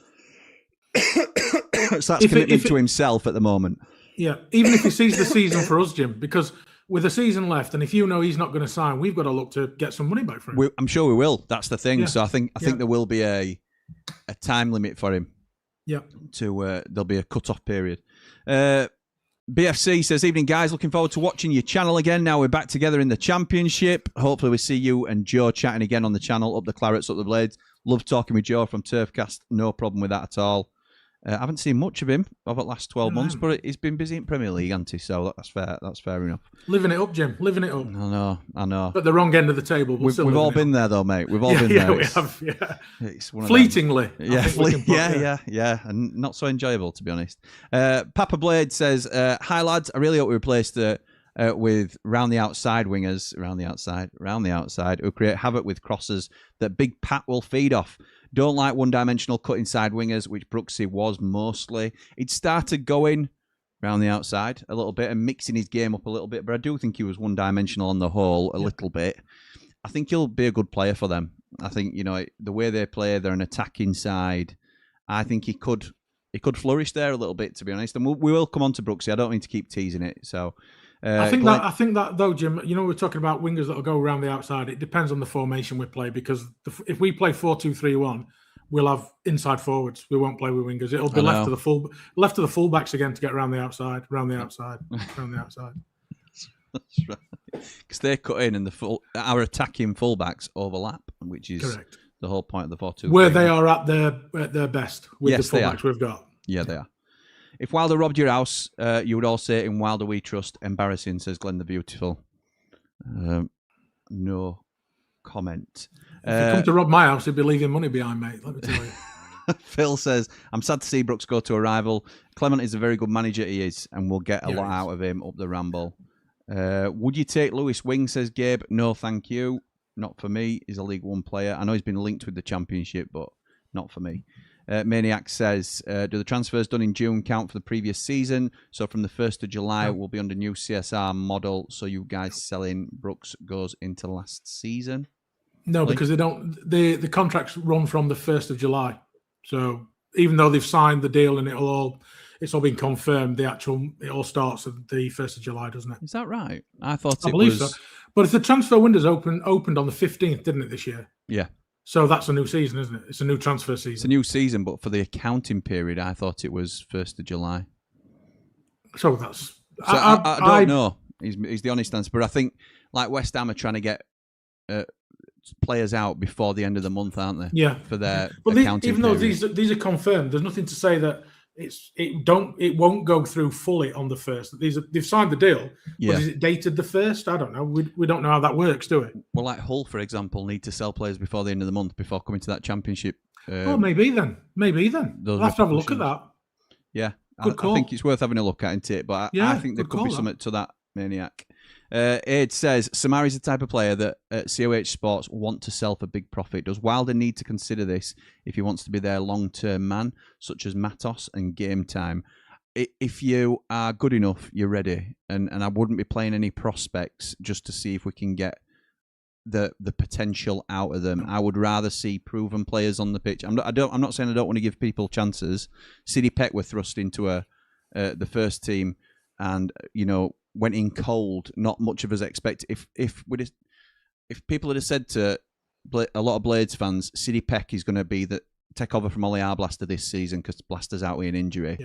So that's commitment to himself at the moment. Yeah, even if he sees the season for us, Jim, because with a season left, and if you know he's not going to sign, we've got to look to get some money back for him. I'm sure we will. That's the thing. Yeah. So I think there will be a time limit for him. Yeah. There'll be a cut-off period. BFC says, evening guys, looking forward to watching your channel again. Now we're back together in the Championship. Hopefully we see you and Joe chatting again on the channel. Up the Clarets, up the Blades. Love talking with Joe from Turfcast. No problem with that at all. I haven't seen much of him over the last 12 months, but he's been busy in Premier League, hasn't he? So that's fair. That's fair enough. Living it up, Jim. Living it up. I know. At the wrong end of the table. We've all been there, though, mate. We've all been there. Yeah, we have. Yeah. It's one of fleetingly. Yeah, and not so enjoyable, to be honest. Papa Blade says, "Hi lads, I really hope we replaced with round the outside wingers, round the outside, who create havoc with crosses that Big Pat will feed off. Don't like one-dimensional cut inside wingers, which Brooksy was mostly. It started going around the outside a little bit and mixing his game up a little bit. But I do think he was one-dimensional on the whole a little bit. I think he'll be a good player for them. I think, you know, the way they play, they're an attacking side. I think he could flourish there a little bit, to be honest. And we will come on to Brooksy. I don't mean to keep teasing it. So I think that though, Jim, you know, we're talking about wingers that'll go around the outside. It depends on the formation we play, because if we play 4-2-3-1, we'll have inside forwards. We won't play with wingers. It'll be left to the fullbacks again to get around the outside, around the outside, around the outside. That's right. Because they cut in and our attacking fullbacks overlap, which is correct. The whole point of the 4-2. Where they are at their best with the fullbacks we've got. Yeah, they are. If Wilder robbed your house, you would all say in Wilder we trust. Embarrassing, says Glenn the Beautiful. No comment. If he come to rob my house, he'd be leaving money behind, mate. Let me tell you. Phil says, I'm sad to see Brooks go to a rival. Clement is a very good manager, he is, and we'll get a lot out of him up the Ramble. Would you take Lewis Wing, says Gabe? No, thank you. Not for me. He's a League One player. I know he's been linked with the Championship, but not for me. Maniac says, do the transfers done in June count for the previous season? So from the 1st of July, we'll be under new CSR model. So you guys selling Brooks goes into last season? No, because they don't. The contracts run from the 1st of July. So even though they've signed the deal and it's all been confirmed, it all starts at the 1st of July, doesn't it? Is that right? I thought I believe so. But if the transfer window's opened on the 15th, didn't it, this year? Yeah. So that's a new season, isn't it? It's a new transfer season. It's a new season, but for the accounting period, I thought it was 1st of July. So that's... So I don't know. He's the honest answer. But I think, like, West Ham are trying to get players out before the end of the month, aren't they? Yeah. For their accounting even period. Though these are confirmed, there's nothing to say that it won't go through fully on the 1st. They've signed the deal, but is it dated the 1st? I don't know. We don't know how that works, do we? Well, like Hull, for example, need to sell players before the end of the month before coming to that Championship. Maybe then. We'll have to have a look at that. Yeah, I think it's worth having a look at, isn't it? But I think there could be something to that, Maniac. Aid says, Samari's the type of player that COH Sports want to sell for big profit. Does Wilder need to consider this if he wants to be their long-term man, such as Matos and Game Time? If you are good enough, you're ready. And I wouldn't be playing any prospects just to see if we can get the potential out of them. I would rather see proven players on the pitch. I'm not saying I don't want to give people chances. Sidney Peck were thrust into the first team and, you know, went in cold. Not much of us expect. If people had said to a lot of Blades fans, Sidney Peck is going to be take over from Ollie Arblaster this season because Blaster's out with an injury,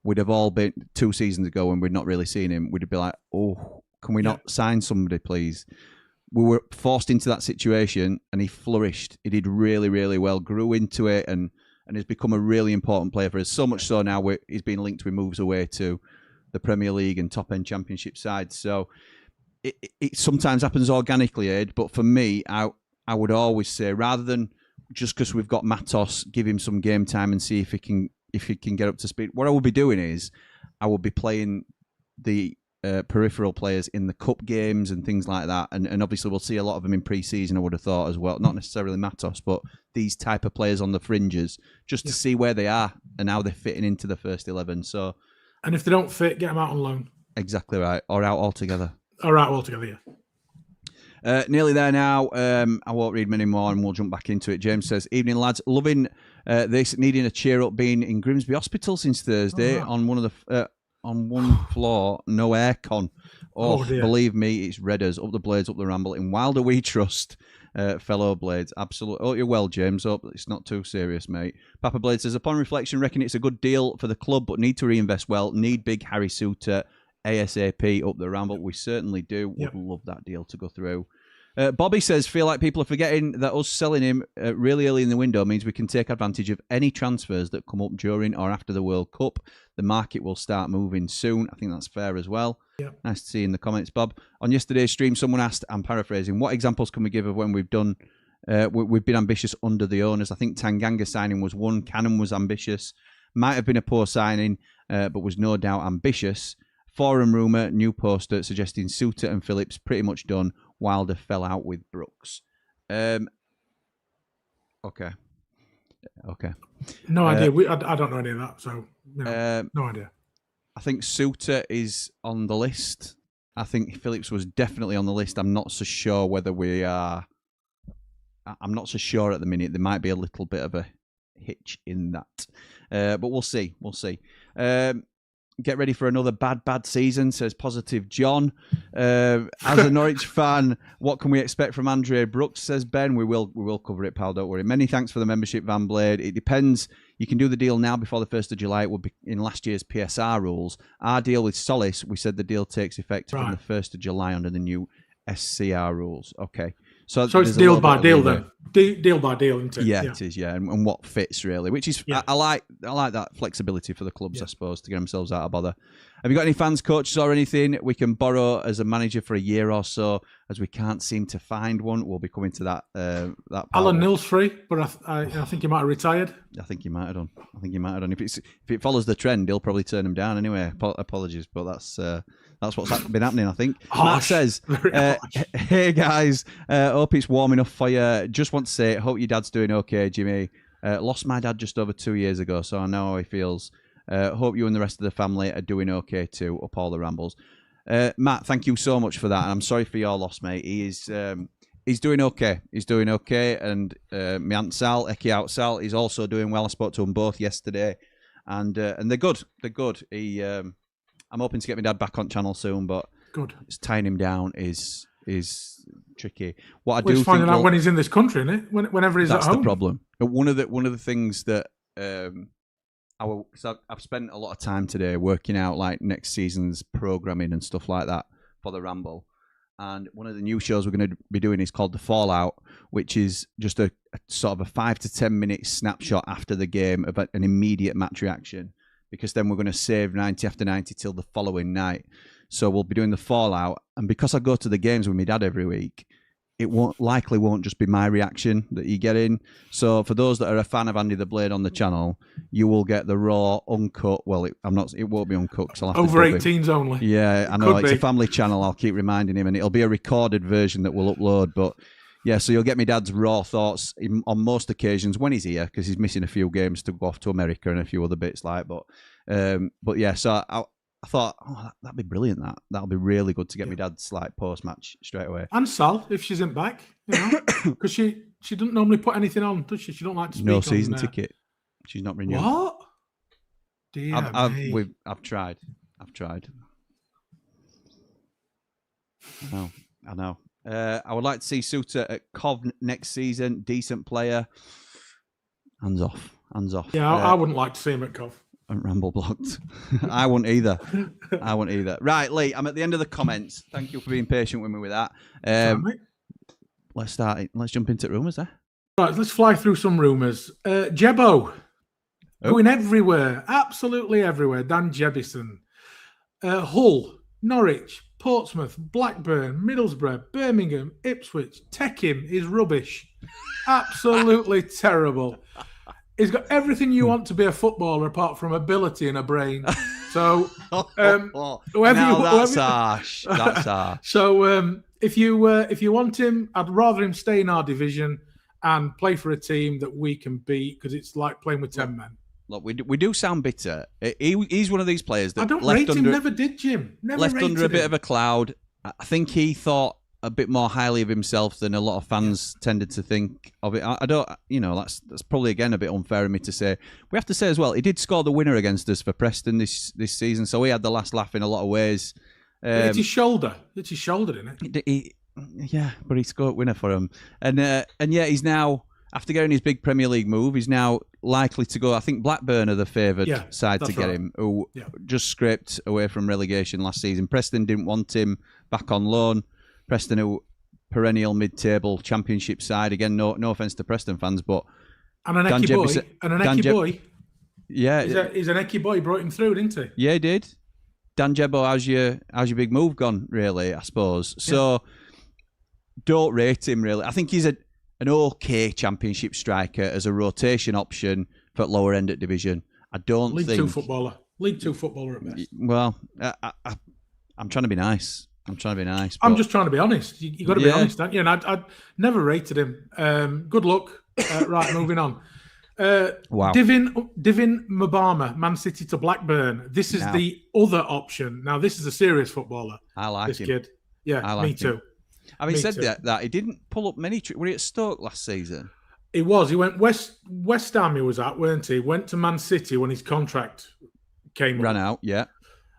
we'd have all been 2 seasons ago when we'd not really seen him. We'd be like, oh, can we not sign somebody, please? We were forced into that situation, and he flourished. He did really, really well, grew into it, and has become a really important player for us. So much so now he's been linked with moves away to the Premier League and top-end Championship sides. So it sometimes happens organically, Ed, but for me, I would always say, rather than just because we've got Matos, give him some game time and see if he can get up to speed. What I would be doing is I would be playing the peripheral players in the cup games and things like that. And obviously we'll see a lot of them in pre-season, I would have thought as well. Not necessarily Matos, but these type of players on the fringes, just to see where they are and how they're fitting into the first 11. So, and if they don't fit, get them out on loan. Exactly right. Or out altogether. Or out altogether, yeah. Nearly there now. I won't read many more and we'll jump back into it. James says, evening lads, loving this, needing a cheer up, being in Grimsby Hospital since Thursday on one floor, no aircon. Oh believe me, it's Redders, up the Blades, up the Ramble. In Wilder we trust, fellow Blades. Absolutely. Oh, you're well, James. Hope it's not too serious, mate. Papa Blade says, upon reflection, reckon it's a good deal for the club, but need to reinvest well. Need big Harry Suter ASAP up the Ramble. We certainly do. Would love that deal to go through. Bobby says, feel like people are forgetting that us selling him really early in the window means we can take advantage of any transfers that come up during or after the World Cup. The market will start moving soon. I think that's fair as well. Yep. Nice to see in the comments, Bob. On yesterday's stream, someone asked, I'm paraphrasing, what examples can we give of when we've been ambitious under the owners? I think Tanganga signing was one. Cannon was ambitious. Might have been a poor signing, but was no doubt ambitious. Forum rumour, new poster suggesting Suter and Phillips pretty much done. Wilder fell out with Brooks. Okay. No idea. I don't know any of that, so no idea. I think Suter is on the list. I think Phillips was definitely on the list. I'm not so sure whether we are. I'm not so sure at the minute. There might be a little bit of a hitch in that, but we'll see. We'll see. Get ready for another bad season, says Positive John. As a Norwich fan, what can we expect from Andre Brooks, says Ben. We will cover it, pal, don't worry. Many thanks for the membership, Van Blade. It depends. You can do the deal now before the 1st of July. It would be in last year's PSR rules. Our deal with Solis, we said the deal takes effect from the 1st of July under the new SCR rules. Okay. So it's deal by deal then. Deal by deal, isn't it? Yeah, it is. Yeah, and what fits really, which is I like that flexibility for the clubs, I suppose, to get themselves out of bother. Have you got any fans, coaches, or anything we can borrow as a manager for a year or so? As we can't seem to find one, we'll be coming to that. Alan Nill's free, but I think he might have retired. I think he might have done. If it follows the trend, he'll probably turn him down anyway. Apologies, but that's what's been happening, I think. Matt says, hey guys, hope it's warm enough for you. Just want to say, hope your dad's doing okay, Jimmy. Lost my dad just over 2 years ago, so I know how he feels. Hope you and the rest of the family are doing okay too, up all the rambles. Matt, thank you so much for that. And I'm sorry for your loss, mate. He's doing okay. He's doing okay. And my Aunt Sal, Eki out Sal, is also doing well. I spoke to them both yesterday. And they're good. They're good. I'm hoping to get my dad back on channel soon, but it's tying him down is tricky. What I do think finding out when he's in this country, isn't it? Whenever he's at home. That's the problem. One of the things that I've spent a lot of time today working out like next season's programming and stuff like that for the Ramble. And one of the new shows we're going to be doing is called The Fallout, which is just a sort of a 5 to 10 minute snapshot after the game of an immediate match reaction. Because then we're going to save 90 after 90 till the following night. So we'll be doing the Fallout. And because I go to the games with my dad every week, it won't just be my reaction that you get in. So for those that are a fan of Andy the Blade on the channel, you will get the raw, uncut. Well, it won't be uncut. Cause I'll have over 18s only. Yeah, I know. It's a family channel. I'll keep reminding him. And it'll be a recorded version that we'll upload. But yeah, so you'll get my dad's raw thoughts on most occasions when he's here, because he's missing a few games to go off to America and a few other bits like. But yeah, so I thought, that'd be brilliant. That'll be really good to get my dad's like post match straight away. And Sal, if she's in back, because she doesn't normally put anything on, does she? She don't like to speak. No season ticket. She's not renewed. What? Dear I've tried. I know. I would like to see Suter at Cov next season. Decent player. Hands off. Yeah, I wouldn't like to see him at Cov. And Ramble blocked. I wouldn't either. Right, Lee, I'm at the end of the comments. Thank you for being patient with me with that. Let's start it. Let's jump into rumours there. Right, let's fly through some rumours. Jebbo. Going everywhere. Absolutely everywhere. Dan Jebison. Hull. Norwich. Portsmouth, Blackburn, Middlesbrough, Birmingham, Ipswich. Techham is rubbish. Absolutely terrible. He's got everything you want to be a footballer apart from ability and a brain. So, that's harsh. That's harsh. So, if you want him, I'd rather him stay in our division and play for a team that we can beat, because it's like playing with 10 men. Look, we do sound bitter. He's one of these players that I don't rate him. Never did, Jim. Never left under a bit of a cloud. I think he thought a bit more highly of himself than a lot of fans tended to think of it. I don't, that's probably again a bit unfair of me to say. We have to say as well, he did score the winner against us for Preston this season, so he had the last laugh in a lot of ways. It's his shoulder. It's his shoulder, isn't it? Yeah, but he scored winner for him, and yeah, he's now, after getting his big Premier League move, he's now likely to go. I think Blackburn are the favoured side to get him, who just scraped away from relegation last season. Preston didn't want him back on loan. Preston, who perennial mid-table championship side. Again, no offence to Preston fans, but and an Eki boy. Yeah, he's an Eki boy. Brought him through, didn't he? Yeah, he did. Dan Jebbo, how's your big move gone? Really, I suppose. So don't rate him really. I think he's an okay championship striker as a rotation option for lower end at division. I don't think League 2 footballer at best. Well, I'm trying to be nice. I'm I'm just trying to be honest. You got to be honest, don't you? And I'd never rated him. Good luck. Right, moving on. Wow. Divin Mbama, Man City to Blackburn. This is Now. the other option. Now, this is a serious footballer. I like this him. kid. Yeah, I like me too. him. Having Me said too. that he didn't pull up many. Were he at Stoke last season? He was. He went West Ham. He was at, weren't he? Went to Man City when his contract came Ran up. out. Yeah.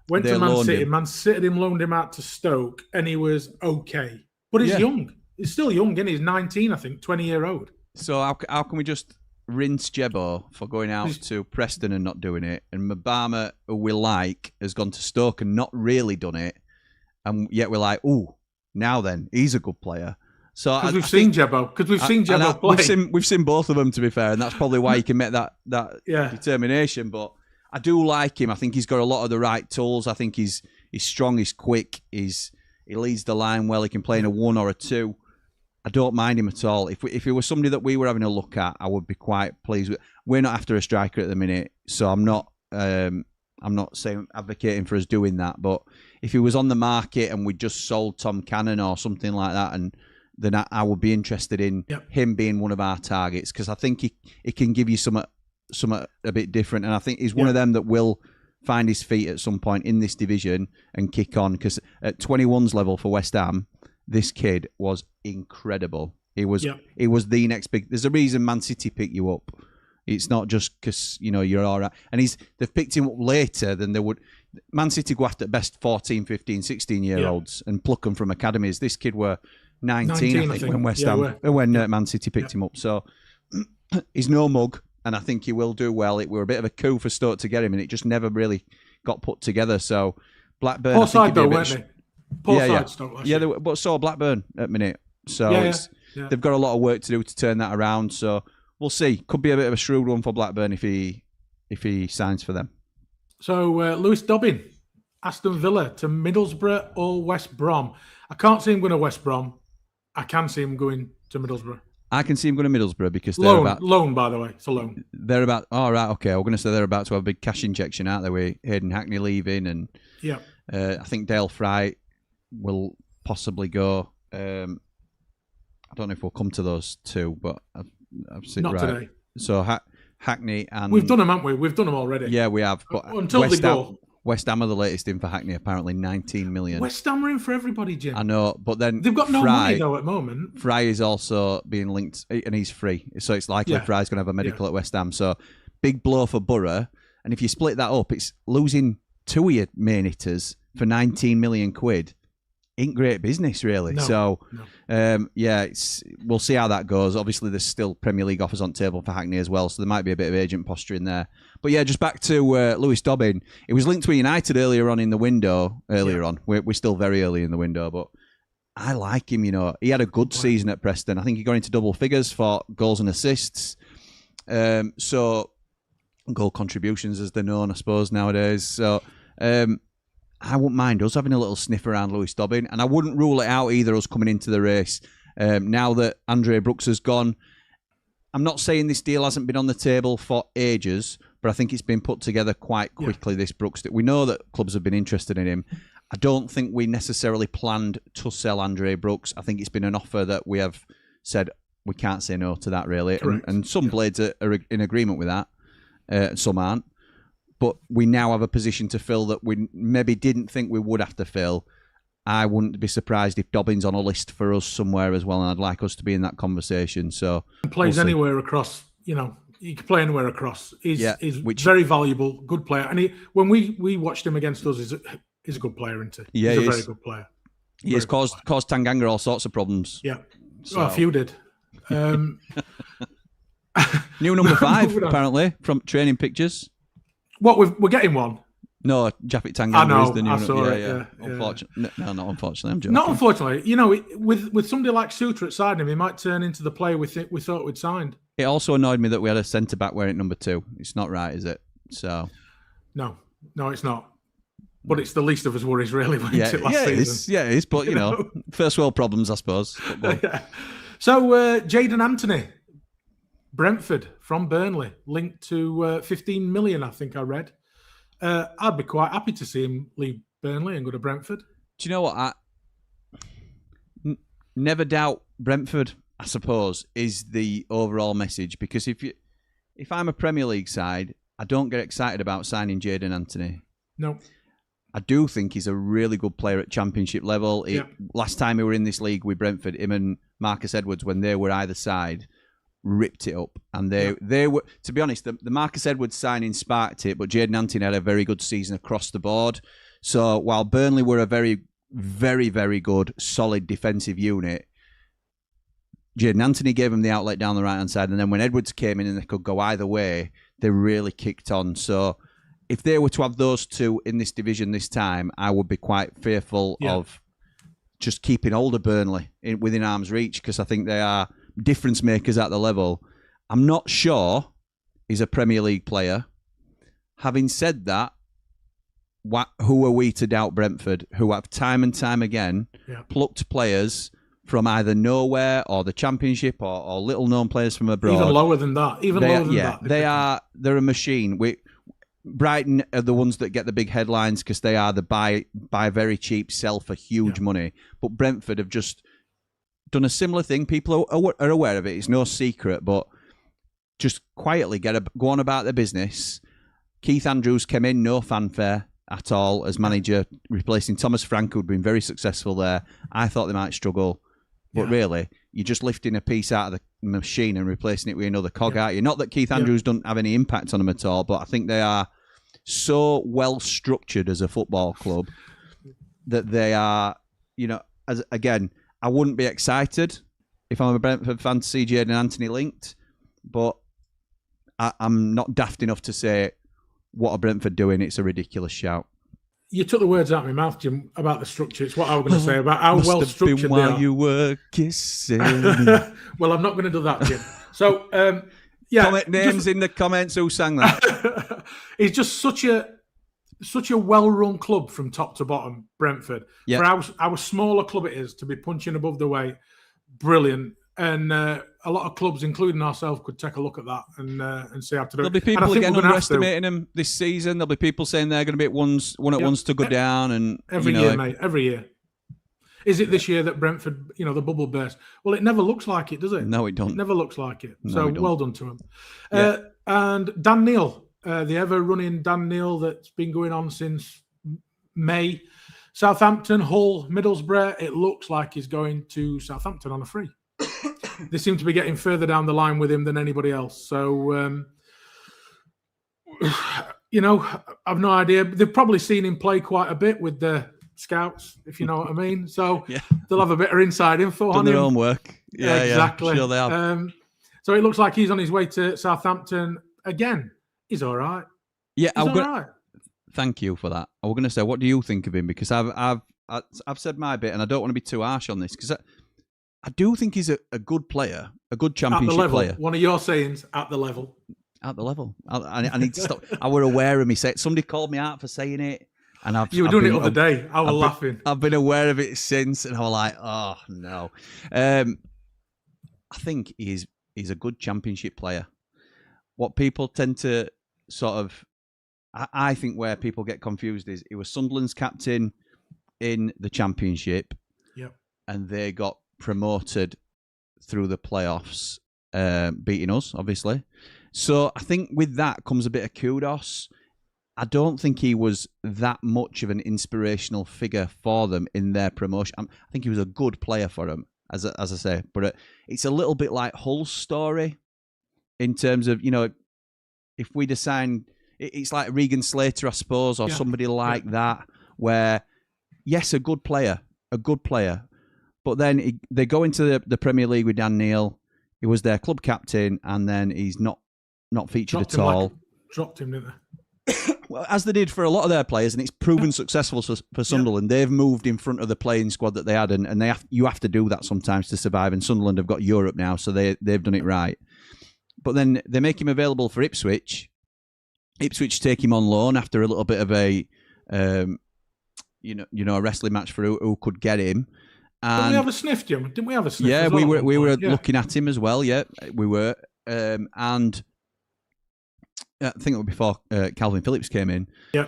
Went They to Man loaned City. him. Man City loaned him out to Stoke, and he was okay. But he's Yeah. young. He's still young, isn't he? He's 19, I think, 20-year-old. So how can we just rinse Jebo for going out to Preston and not doing it? And Mbama, who we like, has gone to Stoke and not really done it. And yet we're like, ooh, now then, he's a good player. So Because we've seen Jebo. Because we've seen Jebo play. We've seen both of them, to be fair, and that's probably why you can make that determination. But I do like him. I think he's got a lot of the right tools. I think he's strong, he's quick, he leads the line well. He can play in a 1 or a 2. I don't mind him at all. If it was somebody that we were having a look at, I would be quite pleased with. We're not after a striker at the minute, so I'm not saying advocating for us doing that. But if he was on the market and we just sold Tom Cannon or something like that, and then I would be interested in him being one of our targets, because I think he can give you some a bit different, and I think he's one of them that will find his feet at some point in this division and kick on. Because at 21's level for West Ham, this kid was incredible. He was the next big. There's a reason Man City picked you up. It's not just because you're all right. And they've picked him up later than they would. Man City go after best 14, 15, 16-year-olds and pluck them from academies. This kid were 19 I think, when West Ham Man City picked him up. So he's no mug, and I think he will do well. It were a bit of a coup for Stoke to get him, and it just never really got put together. So Blackburn, Poor side though, weren't they? Poor side Stoke last year. But so Blackburn at minute. So they've got a lot of work to do to turn that around. So we'll see. Could be a bit of a shrewd one for Blackburn if he signs for them. So Lewis Dobbin, Aston Villa to Middlesbrough or West Brom. I can't see him going to West Brom. I can see him going to Middlesbrough. I can see him going to Middlesbrough because they're loan, by the way. It's a loan. They're about. Oh, right, okay. We're going to say they're about to have a big cash injection, aren't they? With Hayden Hackney leaving, and I think Dale Fry will possibly go. I don't know if we'll come to those two, but I've seen not today. So Hackney and we've done them, haven't we? We've done them already. Yeah, we have. But until they go. West Ham are the latest in for Hackney, apparently 19 million. West Ham are in for everybody, Jim. I know, but then they've got no money though at the moment. Fry is also being linked, and he's free, so it's likely Fry's going to have a medical at West Ham. So big blow for Borough, and if you split that up, it's losing 2 of your main hitters for 19 million quid. Ain't great business, really. We'll see how that goes. Obviously, there's still Premier League offers on table for Hackney as well, so there might be a bit of agent posturing there. But yeah, just back to Lewis Dobbin. It was linked to United earlier on in the window. On, we're still very early in the window, but I like him. He had a good season at Preston. I think he got into double figures for goals and assists. So goal contributions, as they're known, I suppose nowadays. So. I wouldn't mind us having a little sniff around Lewis Dobbin, and I wouldn't rule it out either, us coming into the race. Now that Andre Brooks has gone, I'm not saying this deal hasn't been on the table for ages, but I think it's been put together quite quickly, this Brooks. We know that clubs have been interested in him. I don't think we necessarily planned to sell Andre Brooks. I think it's been an offer that we have said we can't say no to that, really. And some blades are in agreement with that, some aren't. But we now have a position to fill that we maybe didn't think we would have to fill. I wouldn't be surprised if Dobbin's on a list for us somewhere as well, and I'd like us to be in that conversation. So plays anywhere across, he can play anywhere across. He's very valuable, good player. And when we watched him against us, he's a good player, isn't he? Yeah, he's a very good player. He has caused Tanganga all sorts of problems. Yeah, a few did. New number 5, apparently, from training pictures. What, we're getting one? No, Japhet Tanganga is the new. I saw it. Yeah. Unfortunately, no, not unfortunately. I'm joking. Not unfortunately. With somebody like Suter at side him, he might turn into the player we thought we'd signed. It also annoyed me that we had a centre back wearing number 2. It's not right, is it? So. No, it's not. But it's the least of his worries, really. Last season. It is. But first world problems, I suppose. So Jadon Anthony. Brentford from Burnley, linked to 15 million, I think I read. I'd be quite happy to see him leave Burnley and go to Brentford. Do you know what? Never doubt Brentford, I suppose, is the overall message. Because if if I'm a Premier League side, I don't get excited about signing Jadon Anthony. No. I do think he's a really good player at Championship level. Last time we were in this league with Brentford, him and Marcus Edwards, when they were either side, ripped it up. And they were, to be honest, the Marcus Edwards signing sparked it, but Jadon Anthony had a very good season across the board. So while Burnley were a very, very, very good, solid defensive unit, Jadon Anthony gave them the outlet down the right-hand side. And then when Edwards came in and they could go either way, they really kicked on. So if they were to have those two in this division this time, I would be quite fearful of just keeping hold of Burnley within arm's reach, because I think they are difference makers at the level. I'm not sure he's a Premier League player. Having said that, who are we to doubt Brentford, who have time and time again plucked players from either nowhere or the Championship or little-known players from abroad. Even lower than that. They're a machine. Brighton are the ones that get the big headlines because they are the buy very cheap, sell for huge money. But Brentford have just done a similar thing. People are aware of it. It's no secret, but just quietly go on about their business. Keith Andrews came in, no fanfare at all as manager, replacing Thomas Frank, who'd been very successful there. I thought they might struggle. But really, you're just lifting a piece out of the machine and replacing it with another cog, aren't you? Not that Keith Andrews doesn't have any impact on them at all, but I think they are so well structured as a football club that they are, I wouldn't be excited if I'm a Brentford fan to see Jadon Anthony linked, but I'm not daft enough to say, what are Brentford doing? It's a ridiculous shout. You took the words out of my mouth, Jim, about the structure. It's what I was going to say about how well structured they are. You were kissing. Well, I'm not going to do that, Jim. So, comment names in the comments who sang that. It's just such a well-run club from top to bottom, Brentford. For how small a club it is to be punching above the weight, brilliant. And a lot of clubs, including ourselves, could take a look at that and see how to do it. There'll be people again underestimating them this season. There'll be people saying they're going to be one at ones to go down. And every year, mate, every year. Is it this year that Brentford, the bubble burst? Well, it never looks like it, does it? No, it don't. It never looks like it. No, so well done to him. And Dan Neil, the ever-running Dan Neil that's been going on since May. Southampton, Hull, Middlesbrough. It looks like he's going to Southampton on a free. They seem to be getting further down the line with him than anybody else. So, I've no idea. They've probably seen him play quite a bit with the scouts, if you know what I mean. So they'll have a bit of inside info on him. Done their own work. Yeah, exactly. Yeah, sure they have. So it looks like he's on his way to Southampton again. He's all right. Yeah, all right. Thank you for that. I was going to say, what do you think of him? Because I've said my bit, and I don't want to be too harsh on this because I do think he's a good player, a good Championship player. One of your sayings, at the level. At the level. I need to stop. I were aware of me saying, somebody called me out for saying it. And you were doing it the other day. I was laughing. I've been aware of it since, and I was like, oh, no. I think he's a good Championship player. What people tend to sort of, I think where people get confused is he was Sunderland's captain in the Championship. Yep. And they got promoted through the playoffs, beating us, obviously. So I think with that comes a bit of kudos. I don't think he was that much of an inspirational figure for them in their promotion. I think he was a good player for them, as I say. But it's a little bit like Hull's story in terms of, if we'd assigned, it's like Regan Slater, I suppose, or somebody like that, where, yes, a good player. But then they go into the Premier League with Dan Neil. He was their club captain, and then he's not featured at all. Dropped him, didn't they? Well, as they did for a lot of their players, and it's proven successful for Sunderland. They've moved in front of the playing squad that they had, and you have to do that sometimes to survive. And Sunderland have got Europe now, so they've done it right. But then they make him available for Ipswich. Ipswich take him on loan after a little bit of a a wrestling match for who could get him. Didn't we have a sniff, Jim? Didn't we have a sniff? Yeah, we were looking at him as well. Yeah, we were, and I think it was before Calvin Phillips came in. Yeah,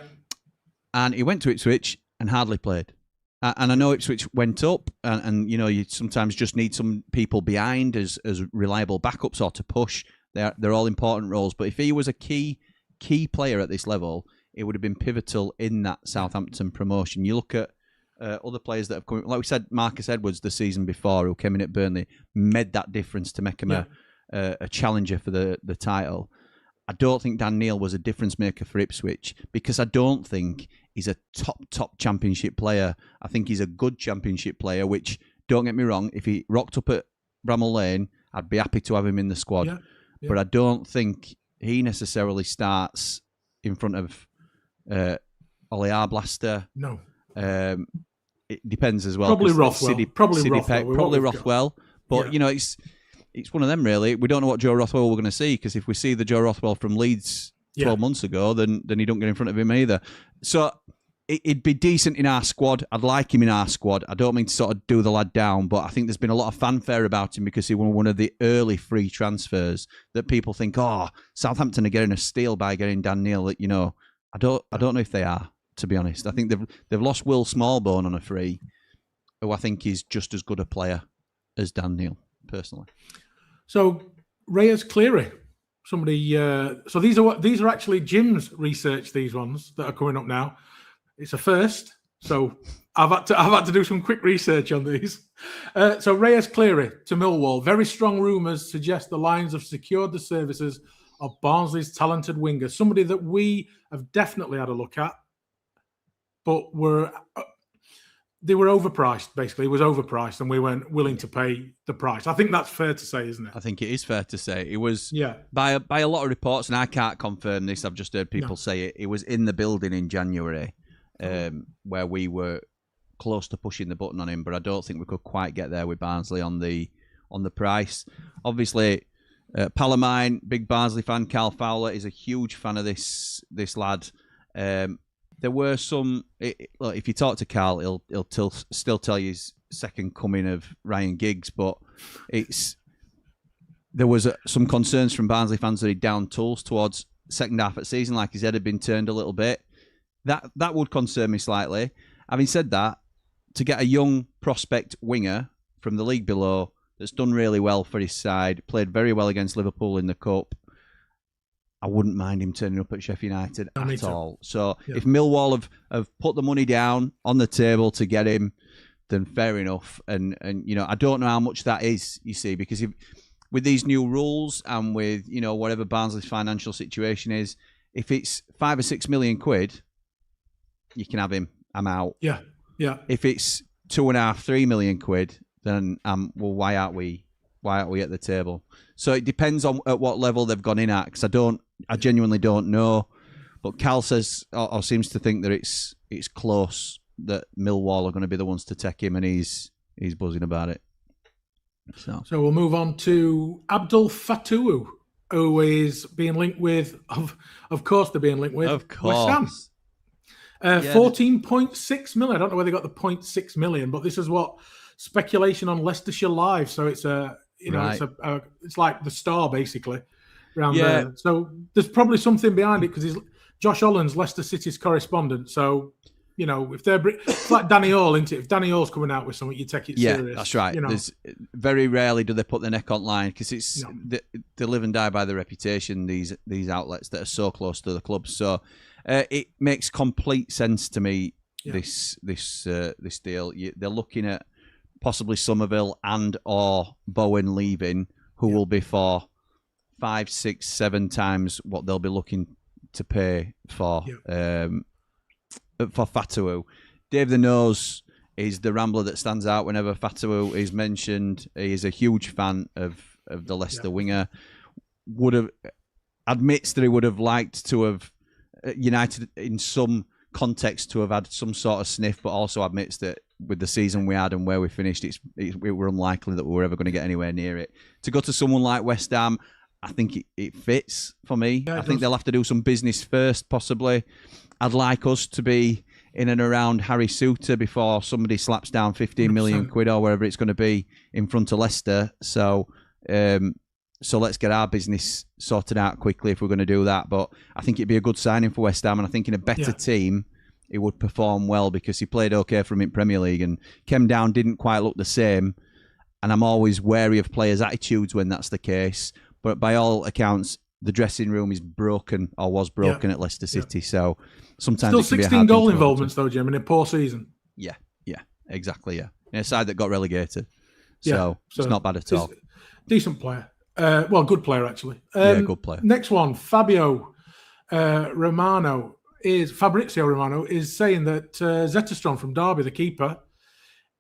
and he went to Ipswich and hardly played. And I know Ipswich went up, and you sometimes just need some people behind as reliable backups or to push. They're all important roles. But if he was a key player at this level, it would have been pivotal in that Southampton promotion. You look at other players that have come, like we said, Marcus Edwards the season before, who came in at Burnley, made that difference to make him a challenger for the title. I don't think Dan Neil was a difference maker for Ipswich, because I don't think he's a top championship player. I think he's a good championship player, which, don't get me wrong, if he rocked up at Bramall Lane, I'd be happy to have him in the squad. Yeah. But I don't think he necessarily starts in front of Ollie Arblaster. No. It depends as well. Probably Rothwell. Probably Rothwell. But, you know, it's one of them, really. We don't know what Joe Rothwell we're going to see, because if we see the Joe Rothwell from Leeds 12 months ago, then he don't get in front of him either. So it'd be decent in our squad. I'd like him in our squad. I don't mean to sort of do the lad down, but I think there's been a lot of fanfare about him because he won one of the early free transfers that people think, oh, Southampton are getting a steal by getting Dan Neil. You know, I don't know if they are, to be honest. I think they've lost Will Smallbone on a free, who I think is just as good a player as Dan Neil, personally. So Reyes Cleary, somebody. So these are actually Jim's research. These ones that are coming up now. It's a first, so I've had to do some quick research on these. So Reyes Cleary to Millwall. Very strong rumours suggest the Lions have secured the services of Barnsley's talented winger, somebody that we have definitely had a look at, but they were overpriced. Basically, it was overpriced, and we weren't willing to pay the price. I think that's fair to say, isn't it? I think it is fair to say. It was by a lot of reports, and I can't confirm this. I've just heard people say it. It was in the building in January. Where we were close to pushing the button on him, but I don't think we could quite get there with Barnsley on the price. Obviously, Palomine, big Barnsley fan, Carl Fowler is a huge fan of this lad. There were some. Look, if you talk to Carl, he'll still tell you his second coming of Ryan Giggs, but there was some concerns from Barnsley fans that he'd down tools towards second half of the season, like his head had been turned a little bit. That would concern me slightly. Having said that, to get a young prospect winger from the league below that's done really well for his side, played very well against Liverpool in the Cup, I wouldn't mind him turning up at Sheffield United at all. So if Millwall have put the money down on the table to get him, then fair enough. And you know, I don't know how much that is, you see, because with these new rules and with, you know, whatever Barnsley's financial situation is, if it's 5 or 6 million quid, you can have him. I'm out. Yeah. If it's 2.5, 3 million quid, then well, why aren't we at the table? So it depends on at what level they've gone in at, because I genuinely don't know. But Cal says or seems to think that it's close, that Millwall are going to be the ones to take him, and he's buzzing about it. So we'll move on to Abdul Fatou, who is being linked with, of course they're being linked with, West Ham. 14.6 million. I don't know where they got the 0.6 million, but this is what speculation on Leicestershire Live. So it's it's like the Star basically around there. So there's probably something behind it, because Josh Holland's Leicester City's correspondent. So, you know, if it's like Danny Hall, isn't it? If Danny Hall's coming out with something, you take it serious. Yeah, that's right. You know? There's very rarely do they put their neck on line, because they live and die by their reputation, these outlets that are so close to the club. So it makes complete sense to me, this deal. They're looking at possibly Somerville and or Bowen leaving, who will be for 5, 6, 7 times what they'll be looking to pay for Fatou. Dave the Nose is the Rambler that stands out whenever Fatou is mentioned. He is a huge fan of the Leicester winger. Admits that he would have liked to have United in some context to have had some sort of sniff, but also admits that with the season we had and where we finished, it were unlikely that we were ever going to get anywhere near it. To go to someone like West Ham, I think it fits for me. I think they'll have to do some business first, possibly. I'd like us to be in and around Harry Souttar before somebody slaps down 15 million quid or wherever it's going to be in front of Leicester. So let's get our business sorted out quickly if we're going to do that. But I think it'd be a good signing for West Ham, and I think in a better team, he would perform well, because he played okay for him in Premier League, and came down, didn't quite look the same. And I'm always wary of players' attitudes when that's the case. but by all accounts, the dressing room is broken or was broken at Leicester City. So sometimes still it can be a 16 hard thing goal to involvements though, Jim, in a poor season. Yeah, exactly. Yeah, in a side that got relegated. Yeah, So it's not bad at all. Decent player. Well, good player actually. Good player. Next one, Fabrizio Romano is saying that Zetterstrom from Derby, the keeper,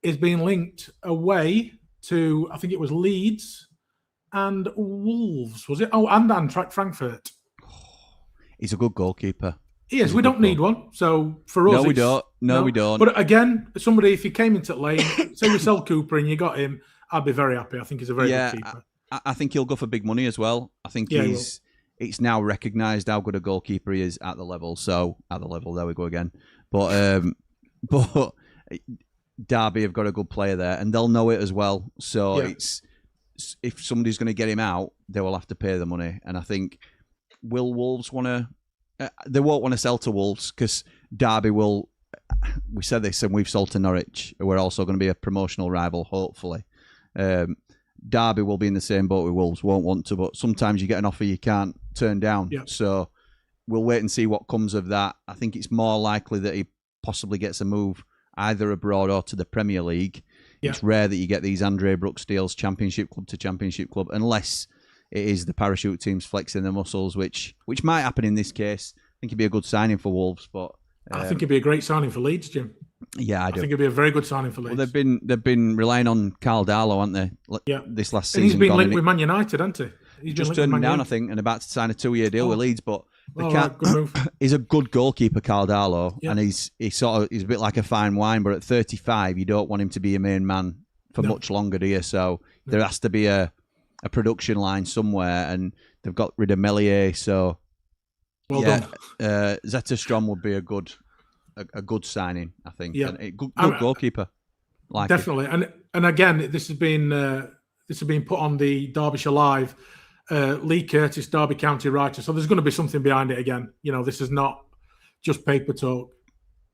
is being linked away to, I think it was Leeds and Wolves, was it? Oh, and Eintracht Frankfurt. He's a good goalkeeper. He is. We don't need one. So for us, no, we don't. No, we don't. But again, somebody, if he came into the lane, say we sell Cooper and you got him, I'd be very happy. I think he's a very good keeper. I think he'll go for big money as well. I think it's now recognised how good a goalkeeper he is at the level. So at the level, there we go again. But Derby have got a good player there, and they'll know it as well. So it's, if somebody's going to get him out, they will have to pay the money. And I think, will Wolves want to? They won't want to sell to Wolves because Derby will. We said this, and we've sold to Norwich. We're also going to be a promotional rival, hopefully. Derby will be in the same boat with Wolves. Won't want to, but sometimes you get an offer you can't turn down. Yeah. So we'll wait and see what comes of that. I think it's more likely that he possibly gets a move either abroad or to the Premier League. Yeah. It's rare that you get these Andre Brooks deals, championship club to championship club, unless it is the parachute teams flexing their muscles, which might happen in this case. I think it'd be a good signing for Wolves, but I think it'd be a great signing for Leeds, Jim. Yeah, I do. I think it'd be a very good signing for Leeds. Well, they've been relying on Carl Darlow, haven't they? Yeah. This last season. And he's been linked with Man United, hasn't he? He's just turned him down, I think, and about to sign a 2-year deal with Leeds. But good move. He's a good goalkeeper, Carl Darlow, and he's a bit like a fine wine. But at 35, you don't want him to be a main man for much longer, do you? So there has to be a production line somewhere, and they've got rid of Melier. So done. Zetterstrom would be a good signing, I think. Yeah, and a good goalkeeper. Definitely, and again, this has been put on the Derbyshire Live. Lee Curtis, Derby County writer. So there's going to be something behind it again. You know, this is not just paper talk.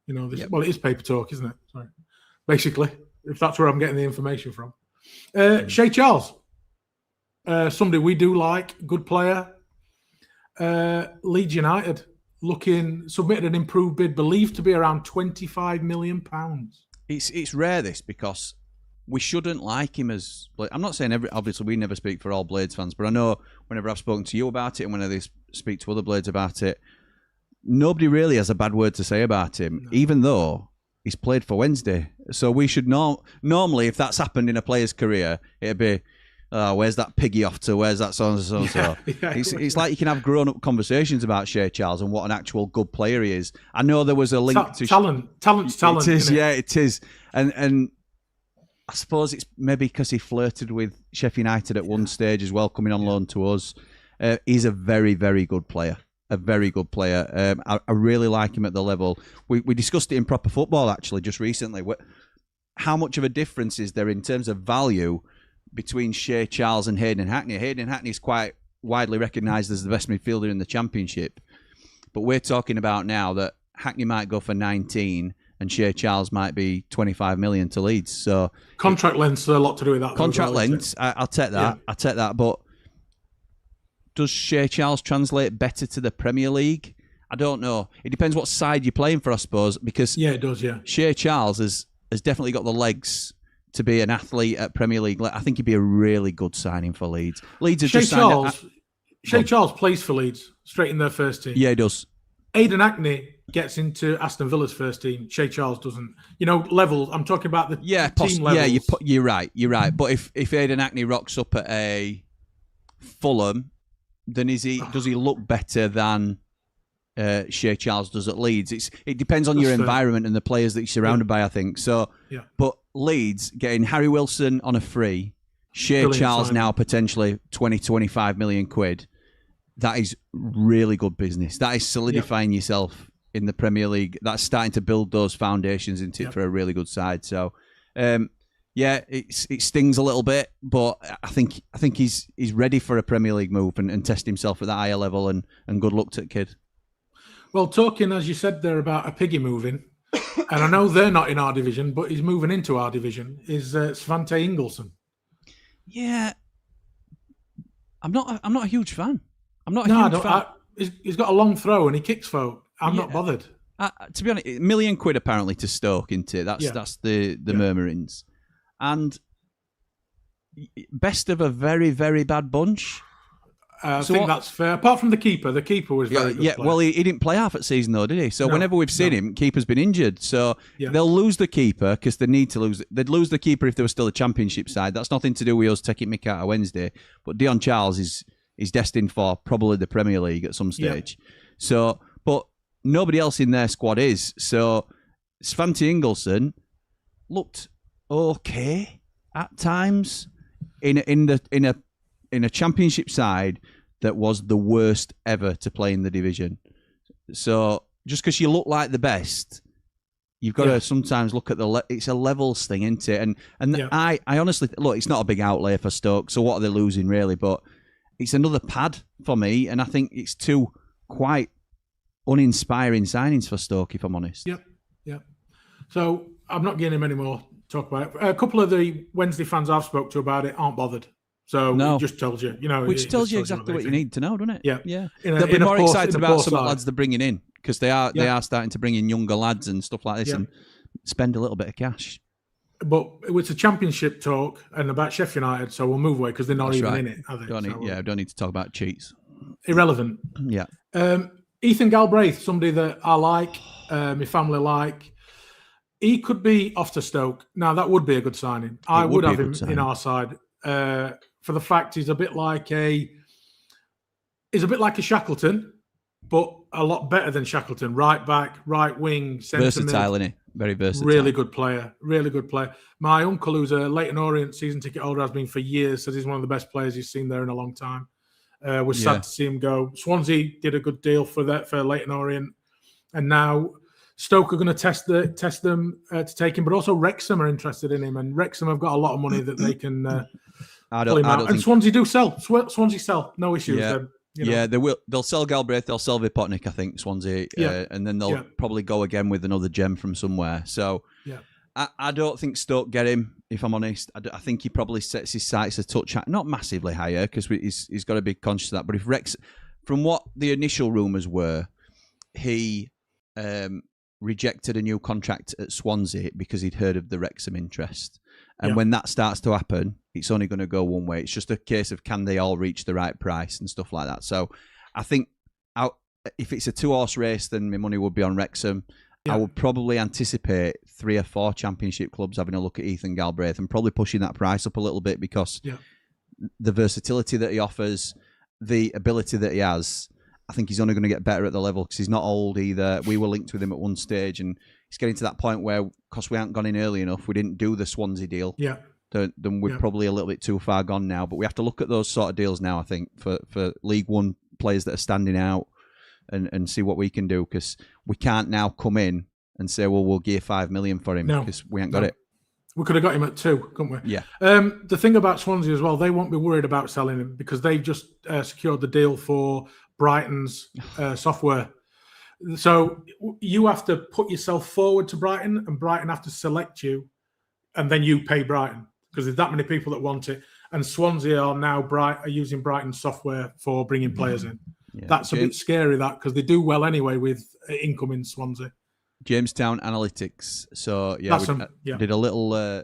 You know, well, it is paper talk, isn't it? Sorry. Basically, if that's where I'm getting the information from. Shea Charles, somebody we do like, good player. Leeds United submitted an improved bid, believed to be around £25 million. It's rare this, because we shouldn't like him as. I'm not saying obviously we never speak for all Blades fans, but I know whenever I've spoken to you about it and whenever they speak to other Blades about it, nobody really has a bad word to say about him, even though he's played for Wednesday. So we should normally, if that's happened in a player's career, it'd be, where's that piggy off to? Where's that so and so? It's like you can have grown-up conversations about Shea Charles and what an actual good player he is. I know there was a link to talent's talent. It is, it is, and I suppose it's maybe because he flirted with Sheffield United at one stage as well, coming on loan to us. He's a very, very good player. A very good player. I really like him at the level. We discussed it in Proper Football, actually, just recently. How much of a difference is there in terms of value between Shea Charles and Hayden Hackney? Hayden Hackney is quite widely recognised as the best midfielder in the Championship. But we're talking about now that Hackney might go for 19 and Shea Charles might be 25 million to Leeds. So contract length's a lot to do with that. Contract length, I'll take that. Yeah. I'll take that. But does Shea Charles translate better to the Premier League? I don't know. It depends what side you're playing for, I suppose. Because it does. Yeah, Shea Charles has definitely got the legs to be an athlete at Premier League. I think he'd be a really good signing for Leeds. Leeds have just signed. Shea Charles plays for Leeds, straight in their first team. Yeah, he does. Aidan Hackney gets into Aston Villa's first team. Shea Charles doesn't. You know, levels. I'm talking about the team levels. Yeah, you're right. You're right. But if Aidan Hackney rocks up at a Fulham, then does he look better than Shea Charles does at Leeds? It depends on your environment and the players that you're surrounded by, I think. So, but Leeds getting Harry Wilson on a free, Shea Charles now potentially 20-25 million quid. That is really good business. That is solidifying yourself in the Premier League. That's starting to build those foundations into it for a really good side. So, it stings a little bit, but I think he's ready for a Premier League move and test himself at that higher level. And good luck to the kid. Well, talking as you said there about a piggy moving, and I know they're not in our division, but he's moving into our division. Is Svante Ingolson? Yeah. I'm not a huge fan. I'm not a No, I huge don't. fan. He's got a long throw and he kicks folk. I'm not bothered. To be honest, £1 million apparently to Stoke, isn't it? That's the murmurings. And best of a very, very bad bunch. I think that's fair. Apart from the keeper was very good. Yeah, player. well, he didn't play half at season though, did he? So whenever we've seen him, keeper's been injured. So they'll lose the keeper because they need to lose. They'd lose the keeper if they were still a Championship side. That's nothing to do with us taking Mick out of Wednesday. But Dion Charles is destined for probably the Premier League at some stage. Yeah. So, but nobody else in their squad is. So Svante Ingolson looked okay at times in a Championship side that was the worst ever to play in the division. So just because you look like the best, you've got to sometimes look at it's a levels thing, isn't it? And I honestly look, it's not a big outlay for Stoke, so what are they losing really? But it's another pad for me, and I think it's two quite uninspiring signings for Stoke, if I'm honest. Yep. So I'm not getting him any more talk about it. A couple of the Wednesday fans I've spoke to about it aren't bothered. So it just tells you, which tells you exactly what you need to know, doesn't it? Yeah. They'll be more excited about some of the lads they're bringing in because they are starting to bring in younger lads and stuff like this and spend a little bit of cash. But it's a Championship talk and about Sheffield United, so we'll move away because they're not in it, are they? Don't need to talk about cheats. Irrelevant. Yeah. Ethan Galbraith, somebody that I like, my family like. He could be off to Stoke. Now, that would be a good signing. I would have him in our side. For the fact he's a bit like a Shackleton, but a lot better than Shackleton. Right back, right wing, centre versatile, isn't he? Very versatile. Really good player. My uncle, who's a Leyton Orient season ticket holder, has been for years. Says he's one of the best players he's seen there in a long time. We're sad to see him go. Swansea did a good deal for Leyton Orient, and now Stoke are going to test them to take him. But also Wrexham are interested in him, and Wrexham have got a lot of money that they can. And Swansea do sell. Swansea sell. No issues. Yeah, they will. They'll sell Galbraith. They'll sell Vipotnik, I think, Swansea. And then they'll probably go again with another gem from somewhere. So I don't think Stoke get him, if I'm honest. I think he probably sets his sights a touch, not massively higher, because he's got to be conscious of that. But if Rex, from what the initial rumours were, he rejected a new contract at Swansea because he'd heard of the Wrexham interest. And when that starts to happen, it's only going to go one way. It's just a case of can they all reach the right price and stuff like that. So I think if it's a 2-horse race, then my money would be on Wrexham. I would probably anticipate 3 or 4 Championship clubs having a look at Ethan Galbraith and probably pushing that price up a little bit because the versatility that he offers, the ability that he has, I think he's only going to get better at the level because he's not old either. We were linked with him at one stage and he's getting to that point where, because we hadn't gone in early enough, we didn't do the Swansea deal. Then we're probably a little bit too far gone now. But we have to look at those sort of deals now, I think, for League One players that are standing out and see what we can do because we can't now come in and say, well, we'll give 5 million for him because we ain't got it. We could have got him at 2, couldn't we? Yeah. The thing about Swansea as well, they won't be worried about selling him because they've just secured the deal for Brighton's software. So you have to put yourself forward to Brighton and Brighton have to select you and then you pay Brighton because there's that many people that want it. And Swansea are now using Brighton's software for bringing players in. Yeah. That's a bit scary, that, because they do well anyway with incoming Swansea. Jamestown Analytics. So, we did a little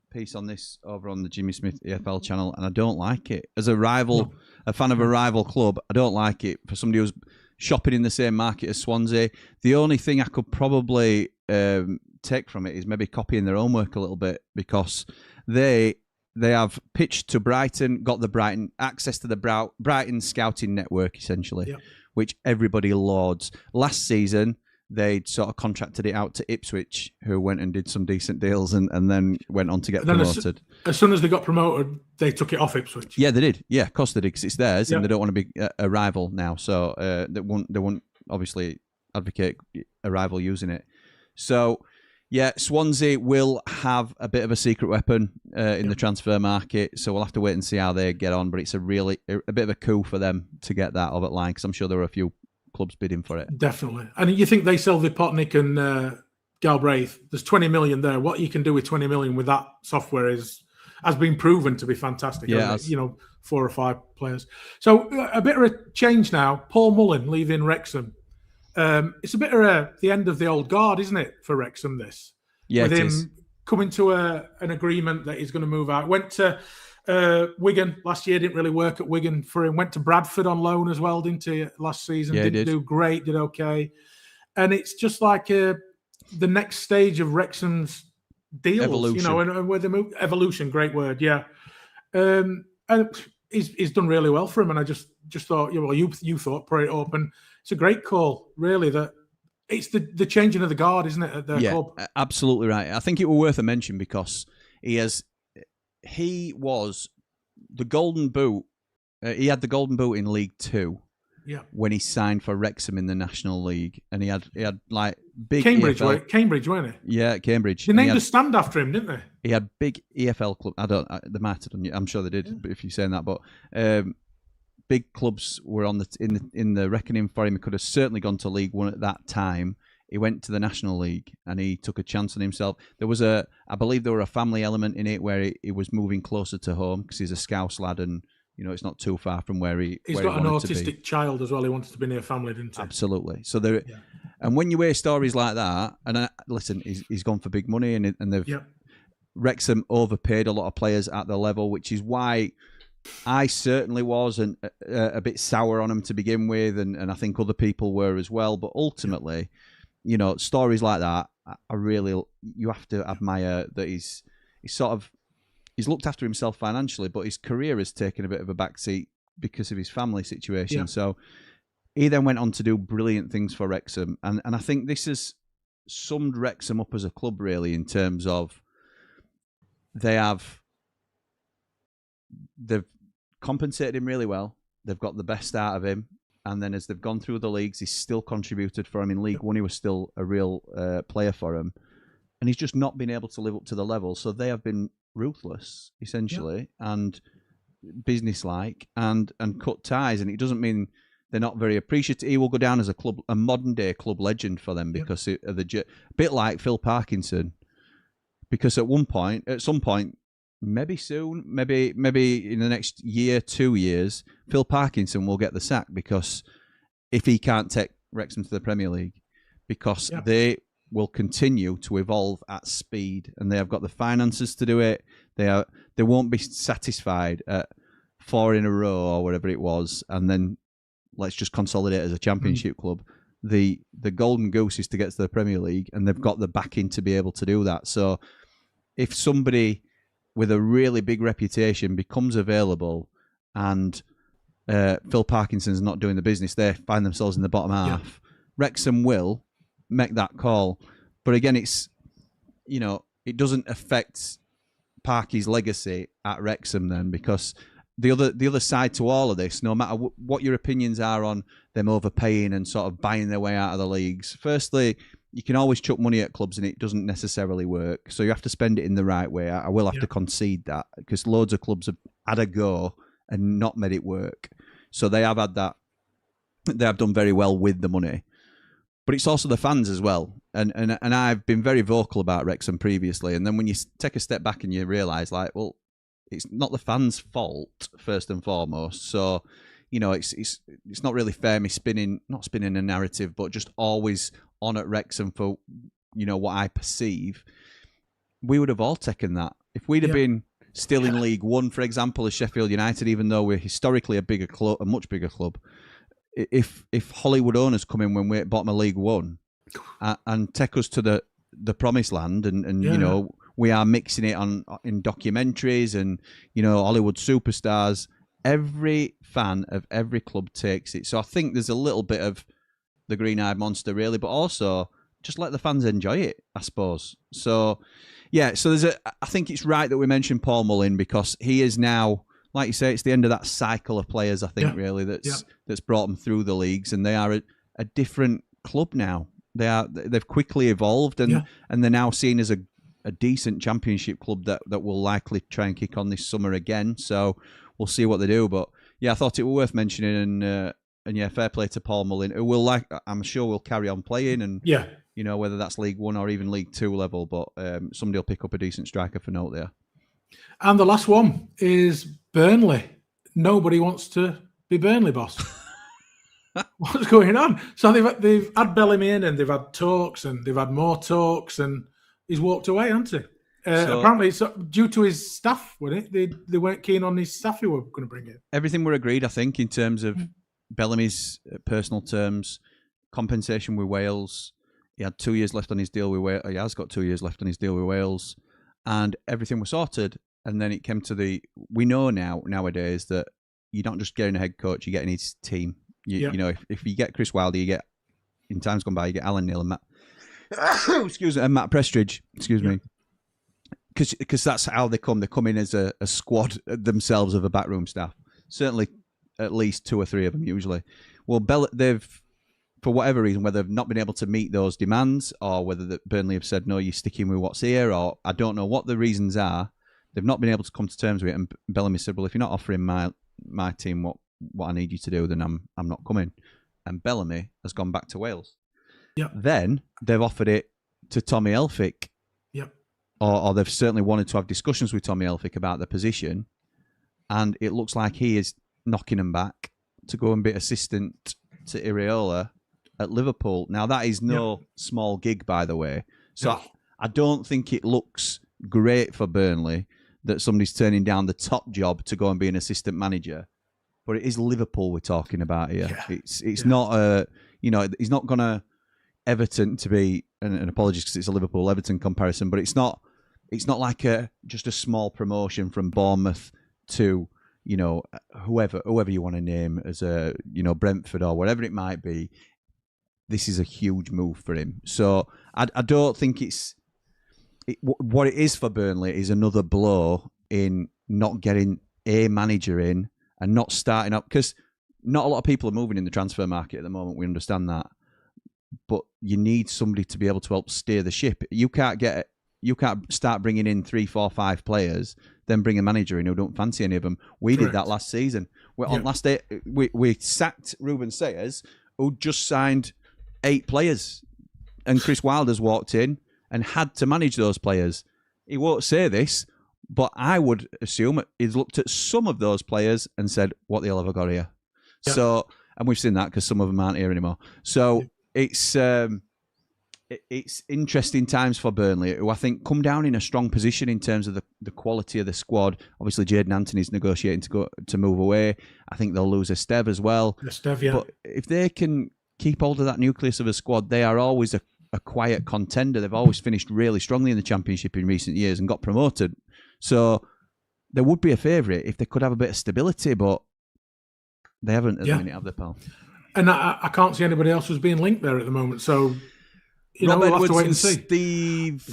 piece on this over on the Jimmy Smith EFL channel, and I don't like it. As a rival, a fan of a rival club, I don't like it. For somebody who's shopping in the same market as Swansea, the only thing I could probably take from it is maybe copying their own work a little bit because they have pitched to Brighton, got the Brighton access to the Brighton scouting network, essentially, which everybody lauds. Last season, they'd sort of contracted it out to Ipswich, who went and did some decent deals and then went on to get promoted. As soon as they got promoted, they took it off Ipswich. Yeah, they did. Yeah, of course they did, because it's theirs, and they don't want to be a rival now. So they won't obviously advocate a rival using it. So, yeah, Swansea will have a bit of a secret weapon in the transfer market, so we'll have to wait and see how they get on. But it's a bit of a coup for them to get that over the line, because I'm sure there are a few clubs bidding for it. Definitely. And you think they sell Vipotnik and Galbraith, there's 20 million there. What you can do with 20 million with that software is, has been proven to be fantastic. Yeah, hasn't it? You know, 4 or 5 players. So a bit of a change now. Paul Mullin leaving Wrexham. It's a bit of the end of the old guard, isn't it, for Wrexham? This, with him coming to an agreement that he's going to move out. Went to Wigan last year, didn't really work at Wigan for him. Went to Bradford on loan as well, didn't he? Last season, didn't do great, did okay. And it's just like the next stage of Wrexham's deals, evolution. You know, and where they move. Evolution, great word, yeah. And he's done really well for him. And I just thought, well, you thought, put it up, and it's a great call, really. That it's the changing of the guard, isn't it, at their club? Absolutely right. I think it was worth a mention because he was the Golden Boot. He had the Golden Boot in League Two. Yeah. When he signed for Wrexham in the National League, and he had like big Cambridge, EFL, Cambridge, weren't he? Yeah, Cambridge. They named a stand after him, didn't they? He had big EFL club. They might have done. I'm sure they did. If you're saying that, but big clubs were on in the reckoning for him. He could have certainly gone to League One at that time. He went to the National League and he took a chance on himself. There was I believe there were a family element in it where he was moving closer to home because he's a Scouse lad and. You know, it's not too far from where he's got an autistic child as well. He wanted to be near family, didn't he? Absolutely. So and when you hear stories like that, and listen, he's gone for big money, and they've Wrexham overpaid a lot of players at the level, which is why I certainly was a bit sour on him to begin with, and I think other people were as well. But ultimately, you know, stories like that, you have to admire that he's looked after himself financially, but his career has taken a bit of a backseat because of his family situation. Yeah. So he then went on to do brilliant things for Wrexham. And I think this has summed Wrexham up as a club, really, in terms of they've compensated him really well. They've got the best out of him. And then as they've gone through the leagues, he's still contributed for him. In League One, he was still a real player for him. And he's just not been able to live up to the level. So they have been ruthless, essentially, and businesslike, and cut ties. And it doesn't mean they're not very appreciative. He will go down as a modern day club legend for them because of a bit like Phil Parkinson. Because at some point, maybe soon, maybe in the next year, 2 years, Phil Parkinson will get the sack because if he can't take Wrexham to the Premier League, because they will continue to evolve at speed, and they have got the finances to do it. They won't be satisfied at 4 in a row or whatever it was, and then let's just consolidate as a Championship club. The golden goose is to get to the Premier League, and they've got the backing to be able to do that. So if somebody with a really big reputation becomes available, and Phil Parkinson's not doing the business, they find themselves in the bottom half. Wrexham will make that call, but again, it's, you know, it doesn't affect Parky's legacy at Wrexham then, because the other side to all of this, no matter what your opinions are on them overpaying and sort of buying their way out of the leagues, firstly, you can always chuck money at clubs and it doesn't necessarily work, so you have to spend it in the right way. I will have to concede that, because loads of clubs have had a go and not made it work, so they have had that. They have done very well with the money. But it's also the fans as well. And I've been very vocal about Wrexham previously. And then when you take a step back and you realise, like, well, it's not the fans' fault, first and foremost. So, you know, it's not really fair me not spinning a narrative, but just always on at Wrexham for, you know, what I perceive. We would have all taken that. If we'd have been still in League One, for example, as Sheffield United, even though we're historically a much bigger club, if Hollywood owners come in when we're at bottom of League One and take us to the promised land, and you know, we are mixing it in documentaries and, you know, Hollywood superstars, every fan of every club takes it. So I think there's a little bit of the green-eyed monster, really, but also just let the fans enjoy it, I suppose. So yeah, so I think it's right that we mentioned Paul Mullin, because he is now, like you say, it's the end of that cycle of players, I think, really, that's brought them through the leagues, and they are a different club now. They've quickly evolved, and they're now seen as a decent Championship club that will likely try and kick on this summer again. So we'll see what they do. But yeah, I thought it was worth mentioning, and yeah, fair play to Paul Mullin, who I'm sure will carry on playing, and you know, whether that's League One or even League Two level, but somebody will pick up a decent striker for note there. And the last one is Burnley. Nobody wants to be Burnley boss. What's going on? So they've had Bellamy in, and they've had talks, and they've had more talks, and he's walked away, hasn't he? Apparently, it's due to his staff, wasn't it? They weren't keen on his staff who were going to bring in. Everything were agreed, I think, in terms of Bellamy's personal terms, compensation with Wales. He had 2 years left on his deal with Wales. He has got 2 years left on his deal with Wales, and everything was sorted. And then it came to we know nowadays that you're not just getting a head coach, you're getting his team. You know, if you get Chris Wilder, you get, in times gone by, you get Alan Neil and Matt, and Matt Prestridge, me. Because that's how they come. They come in as a squad themselves of a backroom staff. Certainly at least 2 or 3 of them usually. Well, they've, for whatever reason, whether they've not been able to meet those demands, or whether Burnley have said, no, you're sticking with what's here, or I don't know what the reasons are, they've not been able to come to terms with it. And Bellamy said, well, if you're not offering my team what I need you to do, then I'm not coming. And Bellamy has gone back to Wales. Yep. Then they've offered it to Tommy Elphick. Yep. Or they've certainly wanted to have discussions with Tommy Elphick about the position. And it looks like he is knocking them back to go and be assistant to Iraola at Liverpool. Now, that is no small gig, by the way. So I don't think it looks great for Burnley that somebody's turning down the top job to go and be an assistant manager. But it is Liverpool we're talking about here. Yeah. It's not he's not going to Everton to be, and apologies because it's a Liverpool Everton comparison, but it's not like just a small promotion from Bournemouth to, you know, whoever you want to name as a, you know, Brentford or whatever it might be. This is a huge move for him. So I don't think what it is for Burnley is another blow in not getting a manager in and not starting up, because not a lot of people are moving in the transfer market at the moment. We understand that, but you need somebody to be able to help steer the ship. You can't start bringing in 3, 4, 5 players, then bring a manager in who don't fancy any of them. We did that last season. On last day, we sacked Ruben Sayers, who just signed 8 players, and Chris Wilder's walked in and had to manage those players. He won't say this, but I would assume he's looked at some of those players and said, what the hell have I got here? Yeah. So, and we've seen that because some of them aren't here anymore. So it's interesting times for Burnley, who I think come down in a strong position in terms of the quality of the squad. Obviously, Jadon Anthony's negotiating to move away. I think they'll lose Esteve as well. Esteve, yeah. But if they can keep hold of that nucleus of a squad, they are always a quiet contender. They've always finished really strongly in the Championship in recent years and got promoted. So they would be a favourite if they could have a bit of stability, but they haven't at the minute, have they, pal? And I can't see anybody else who's being linked there at the moment. So, Rob we'll Edwards have to wait and and see. Steve...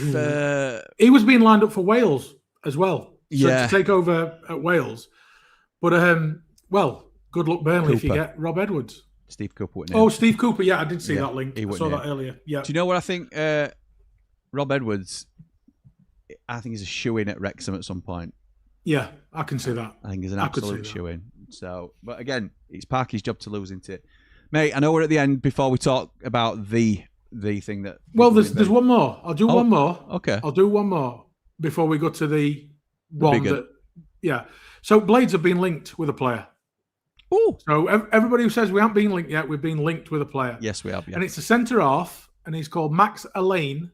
he was being lined up for Wales as well. So to take over at Wales. But, good luck, Burnley, if you get Rob Edwards. Steve Cooper. Steve Cooper. Yeah, I did see that link. I saw that earlier. Yeah. Do you know what I think? Rob Edwards, I think he's a shoe-in at Wrexham at some point. Yeah, I can see that. I think he's an absolute shoe-in. So, but again, it's Parky's job to lose, isn't it? Mate, I know we're at the end before we talk about the thing that... Well, there's one more. I'll do one more. Okay. I'll do one more before we go to the one that... Yeah. So, Blades have been linked with a player. Ooh. So, everybody who says we haven't been linked yet, we've been linked with a player. Yes, we have, yeah. And it's a centre-half, and he's called Max Elaine,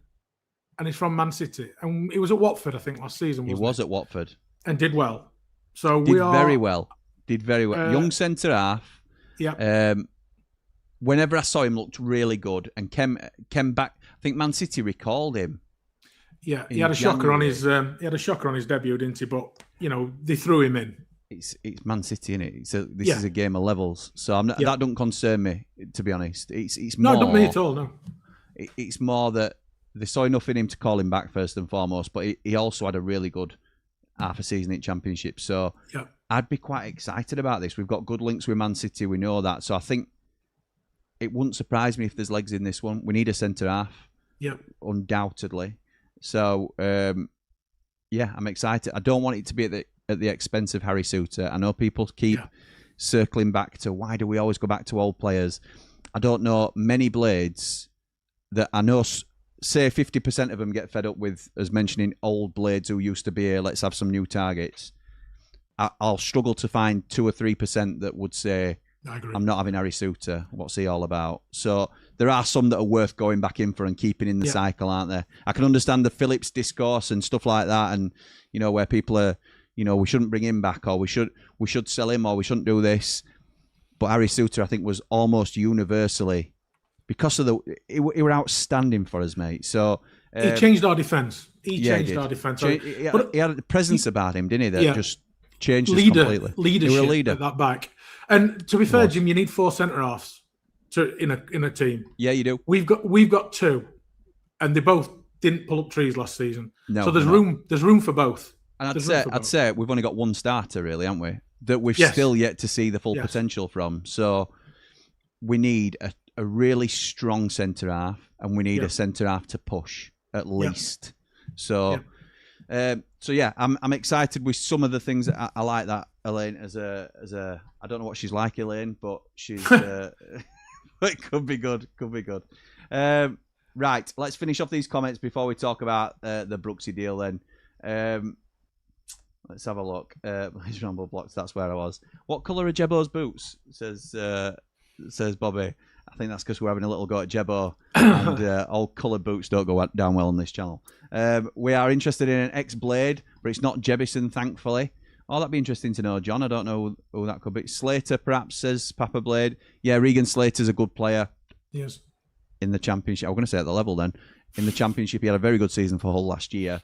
and he's from Man City. And he was at Watford, I think, last season, wasn't he? He was at Watford. And did well. So, Did very well. Young centre-half. Yeah. Whenever I saw him, looked really good, and came back. I think Man City recalled him. Yeah, he had a shocker on his debut, didn't he? But they threw him in. It's Man City, isn't it? This is a game of levels, so that doesn't concern me, to be honest. It's more, no, not me at all. No, it's more that they saw enough in him to call him back first and foremost. But he also had a really good half a season in Championship, so I'd be quite excited about this. We've got good links with Man City, we know that, so I think it wouldn't surprise me if there's legs in this one. We need a centre half, undoubtedly. So I'm excited. I don't want it to be at the expense of Harry Souttar. I know people keep circling back to why do we always go back to old players. I don't know many Blades that I know say 50% of them get fed up with us mentioning old blades who used to be here, let's have some new targets, I'll struggle to find 2 or 3% that would say, I agree. I'm not having Harry Souttar. What's he all about? So there are some that are worth going back in for and keeping in the cycle, aren't there? I can understand the Phillips discourse and stuff like that, and where people are, we shouldn't bring him back, or we should sell him, or we shouldn't do this. But Harry Souttar, I think, was almost universally, because of he were outstanding for us, mate. So he changed our defence. He changed our defence. He had a presence about him, didn't he? That just changed us completely. Leadership he was a leader at that back. And to be fair, Jim, you need 4 centre halves in a team. Yeah, you do. We've got 2, and they both didn't pull up trees last season. No, so there's room for both. And I'd say we've only got one starter, really, haven't we? That we've still yet to see the full potential from. So we need a really strong centre half, and we need a centre half to push at least. So. I'm excited with some of the things that I like that Elaine as a I don't know what she's like, Elaine, but she's it could be good. Right, let's finish off these comments before we talk about the Brooksy deal. Then let's have a look. His Ramble blocks. That's where I was. What colour are Jebo's boots? Says Bobby. I think that's because we're having a little go at Jebo, and all coloured boots don't go down well on this channel. We are interested in an ex-Blade, but it's not Jebison, thankfully. Oh, that'd be interesting to know, John. I don't know who that could be. Slater, perhaps, says Papa Blade. Yeah, Regan Slater's a good player. Yes. In the Championship. I'm going to say at the level then. In the Championship, he had a very good season for Hull last year.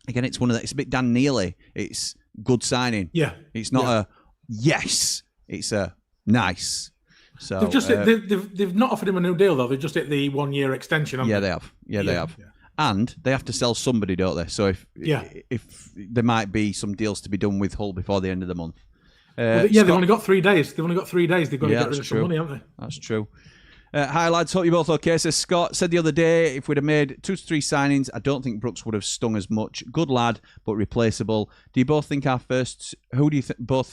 Again, it's it's a bit Dan Neely. It's good signing. Yeah. It's not a yes. It's a nice. So they've not offered him a new deal though. They've just hit the 1-year extension. They have. They have. Yeah. And they have to sell somebody, don't they? So if there might be some deals to be done with Hull before the end of the month. They've only got 3 days. They've got to get rid of some money, haven't they? That's true. Hi lads, hope you're both okay. Says Scott. Said the other day, if we'd have made 2 to 3 signings, I don't think Brooks would have stung as much. Good lad, but replaceable. Do you both think our first? Who do you both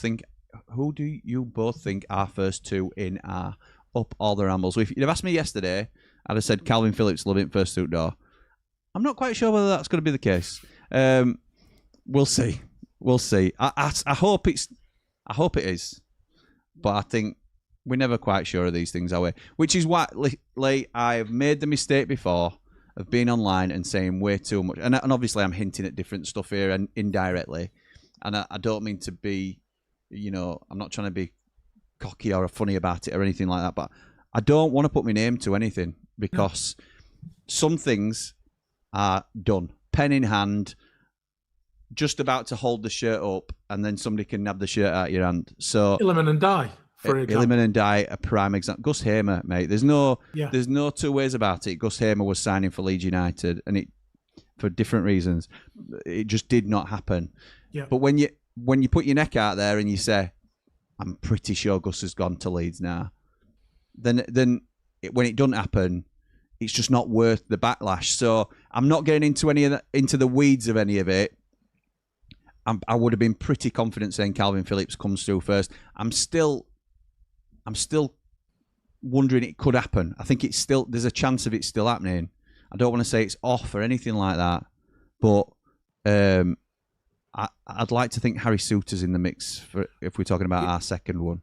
think our first 2 in are up all the Rambles? If you'd have asked me yesterday, I'd have said Calvin Phillips loving first suit door. I'm not quite sure whether that's going to be the case. We'll see. I hope it is, but I think we're never quite sure of these things, are we? Which is why, Lee, I've made the mistake before of being online and saying way too much, and obviously I'm hinting at different stuff here and indirectly, and I don't mean to be, I'm not trying to be cocky or funny about it or anything like that, but I don't want to put my name to anything because some things are done, pen in hand, just about to hold the shirt up, and then somebody can nab the shirt out of your hand. So Illiman and Dye, for example. Illiman and Dye, a prime example. Gus Hamer, mate. There's no 2 ways about it. Gus Hamer was signing for Leeds United, and it, for different reasons, it just did not happen. Yeah. But when you put your neck out there and you say, I'm pretty sure Gus has gone to Leeds now, then when it doesn't happen, it's just not worth the backlash. So I'm not getting into the weeds of any of it. I would have been pretty confident saying Calvin Phillips comes through first. I'm still wondering it could happen. I think there's a chance of it still happening. I don't want to say it's off or anything like that, but I'd like to think Harry Souttar's in the mix for if we're talking about our second one.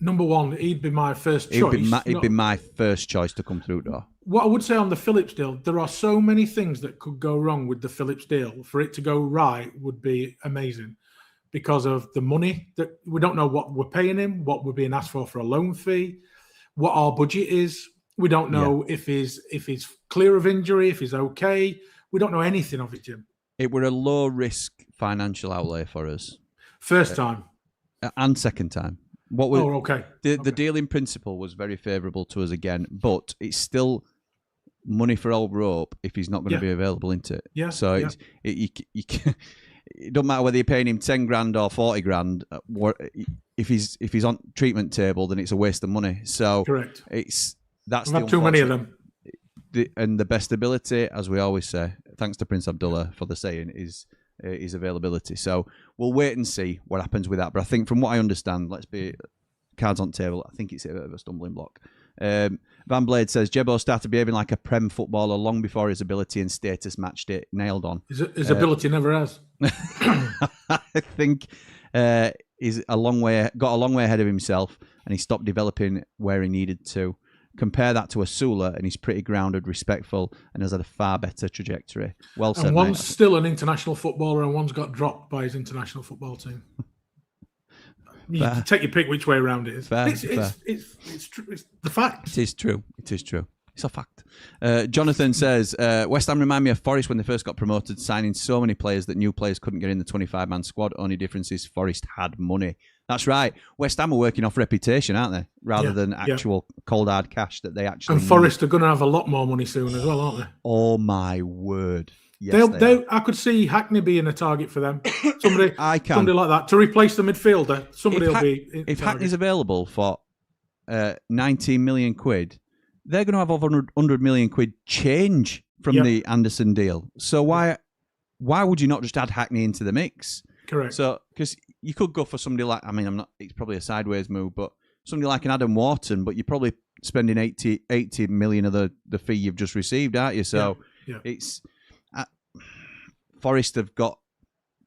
Number 1, he'd be my first choice. He'd be my first choice to come through door. What I would say on the Phillips deal, there are so many things that could go wrong with the Phillips deal. For it to go right would be amazing because of the money that we don't know what we're paying him, what we're being asked for a loan fee, what our budget is. We don't know if he's clear of injury, if he's okay. We don't know anything of it, Jim. It were a low risk financial outlay for us. First time and second time. Okay. The deal in principle was very favourable to us again, but it's still money for old rope if he's not going to be available, isn't it? Yeah. So it don't matter whether you're paying him 10 grand or 40 grand. If he's on treatment table, then it's a waste of money. So correct. That's not too many of them. And the best ability, as we always say, thanks to Prince Abdullah for the saying, is availability. So we'll wait and see what happens with that. But I think from what I understand, let's be cards on the table, I think it's a bit of a stumbling block Van Blade says, Jebo started behaving like a Prem footballer long before his ability and status matched it. Nailed on. His ability never has. I think he's got a long way ahead of himself, and he stopped developing where he needed to. Compare that to Asula, and he's pretty grounded, respectful, and has had a far better trajectory. Well said, And one's mate. still an international footballer, and one's got dropped by his international football team. You can take your pick which way around it is. It's the fact. It is true. It is true. It's a fact. Jonathan says, West Ham remind me of Forest when they first got promoted, signing so many players that new players couldn't get in the 25-man squad. Only difference is Forest had money. That's right. West Ham are working off reputation, aren't they? Rather than actual cold hard cash that they actually And Forest are going to have a lot more money soon as well, aren't they? Oh, my word. Yes, I could see Hackney being a target for them. Somebody like that to replace the midfielder. Somebody will be. If Hackney's available for 19 million quid, they're going to have over 100 million quid change from the Anderson deal. So why would you not just add Hackney into the mix? Correct. So because you could go for somebody like, it's probably a sideways move, but somebody like an Adam Wharton, but you're probably spending 80 million of the fee you've just received, aren't you? So it's Forest have got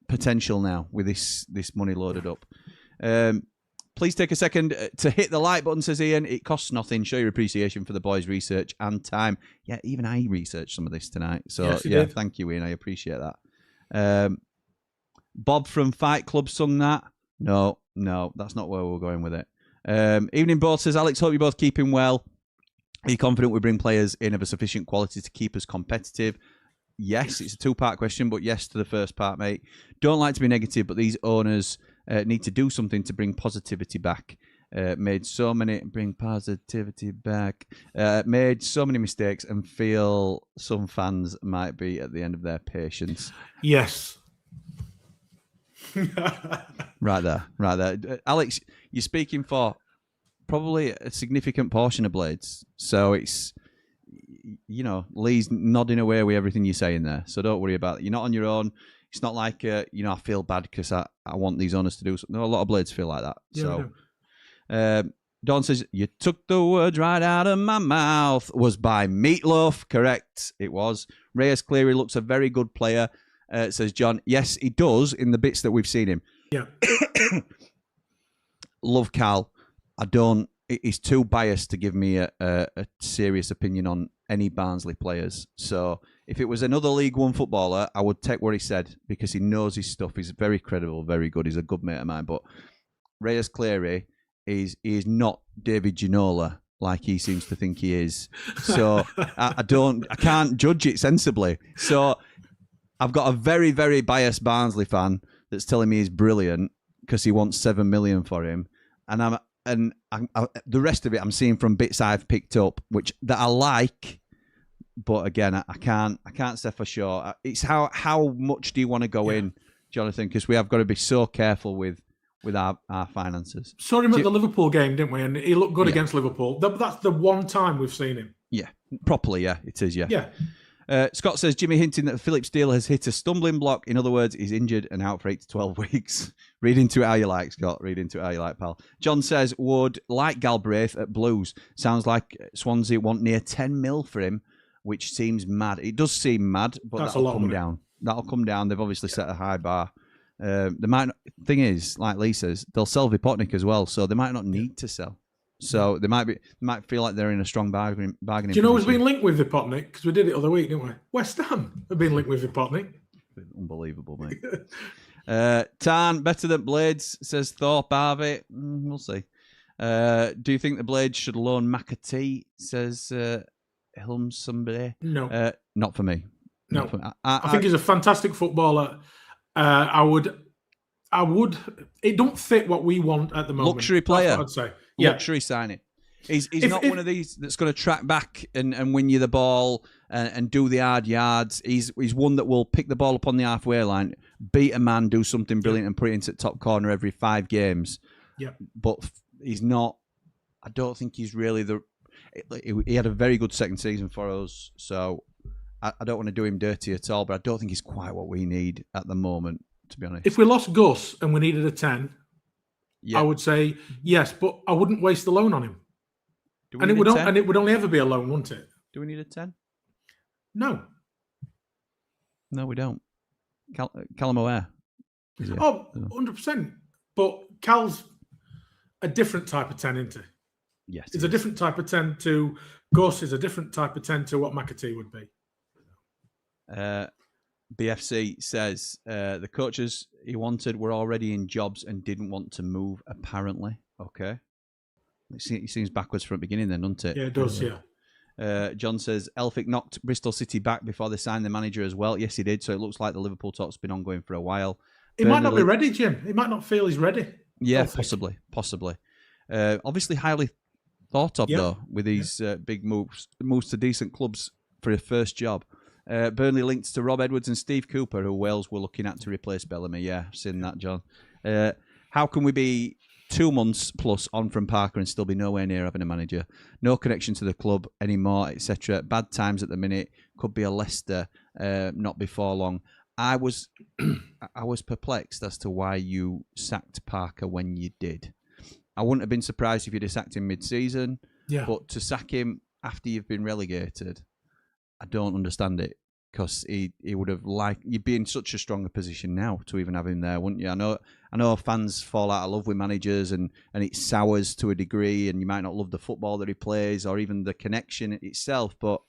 potential now with this money loaded up. Please take a second to hit the like button, says Ian. It costs nothing. Show your appreciation for the boys' research and time. Yeah, even I researched some of this tonight. So, thank you, Ian. I appreciate that. Bob from Fight Club sung that. No, that's not where we're going with it. Evening Both says, Alex, hope you're both keeping well. Are you confident we bring players in of a sufficient quality to keep us competitive? Yes, it's a two-part question, but yes to the first part, mate. Don't like to be negative, but these owners need to do something to bring positivity back. Made so many mistakes and feel some fans might be at the end of their patience. Yes. Right there. Alex, you're speaking for probably a significant portion of Blades. So it's, Lee's nodding away with everything you're saying there. So don't worry about it. You're not on your own. It's not like, I feel bad because I want these owners to do something. No, a lot of Blades feel like that. Yeah, Don says, you took the words right out of my mouth. Was by Meatloaf. Correct. It was. Reyes Cleary looks a very good player, says John. Yes, he does in the bits that we've seen him. Yeah. Love Cal. He's too biased to give me a serious opinion on any Barnsley players. So if it was another League One footballer, I would take what he said because he knows his stuff. He's very credible, very good. He's a good mate of mine. But Reyes Cleary is not David Ginola like he seems to think he is. So I can't judge it sensibly. So I've got a very, very biased Barnsley fan that's telling me he's brilliant because he wants 7 million for him, and the rest of it I'm seeing from bits I've picked up, that I like, but again I can't say for sure. It's how much do you want to go in, Jonathan? Because we have got to be so careful with our finances. Saw him at the Liverpool game, didn't we? And he looked good against Liverpool. That's the one time we've seen him. Yeah, properly. Yeah, it is. Yeah. Scott says, Jimmy hinting that Phillips' deal has hit a stumbling block. In other words, he's injured and out for 8 to 12 weeks. Read into it how you like, Scott. Read into it how you like, pal. John says, would like Galbraith at Blues. Sounds like Swansea want near 10 mil for him, which seems mad. It does seem mad, but that'll come down. That'll come down. They've obviously set a high bar. Thing is, like Lee says, they'll sell Vipotnik as well, so they might not need to sell. So they might feel like they're in a strong bargaining. Do you know who's been linked with Vipotnik? Because we did it the other week, didn't we? West Ham have been linked with Vipotnik. Unbelievable, mate. Tarn, better than Blades, says Thorpe Harvey. We'll see. Do you think the Blades should loan McAtee, says Hilm somebody? No. Not for me. No. Not for me. I think he's a fantastic footballer. I would. It don't fit what we want at the moment. Luxury player. That's what I'd say. Luxury signing. He's not one of these that's going to track back and win you the ball and do the hard yards. He's one that will pick the ball up on the halfway line, beat a man, do something brilliant, and put it into the top corner every 5 games. Yeah. But he's not. I don't think he's really he had a very good second season for us, so I don't want to do him dirty at all. But I don't think he's quite what we need at the moment, to be honest. If we lost Gus and we needed a 10, I would say yes, but I wouldn't waste the loan on him. Do we And it need would a 10? and it would only ever be a loan, wouldn't it? Do we need a 10? No. No, we don't. Callum O'Hare. Oh, 100%. But Cal's a different type of 10, isn't he? Yes. It's a different type of 10 to Gus, is a different type of 10 to what McAtee would be. BFC says the coaches he wanted were already in jobs and didn't want to move, apparently. Okay. It seems backwards from the beginning then, doesn't it? Yeah, it does, yeah. John says Elphick knocked Bristol City back before they signed the manager as well. Yes, he did. So it looks like the Liverpool talk's been ongoing for a while. He might not be ready, Jim. He might not feel he's ready. Yeah, possibly. Obviously highly thought of, though, with these big moves to decent clubs for a first job. Burnley linked to Rob Edwards and Steve Cooper, who Wales were looking at to replace Bellamy. Yeah, I've seen that, John. How can we be 2 months plus on from Parker and still be nowhere near having a manager? No connection to the club anymore, etc. Bad times at the minute. Could be a Leicester, not before long. I was perplexed as to why you sacked Parker when you did. I wouldn't have been surprised if you'd have sacked him mid-season. Yeah. But to sack him after you've been relegated, I don't understand it, because he would have you'd be in such a stronger position now to even have him there, wouldn't you? I know fans fall out of love with managers and it sours to a degree, and you might not love the football that he plays or even the connection itself, but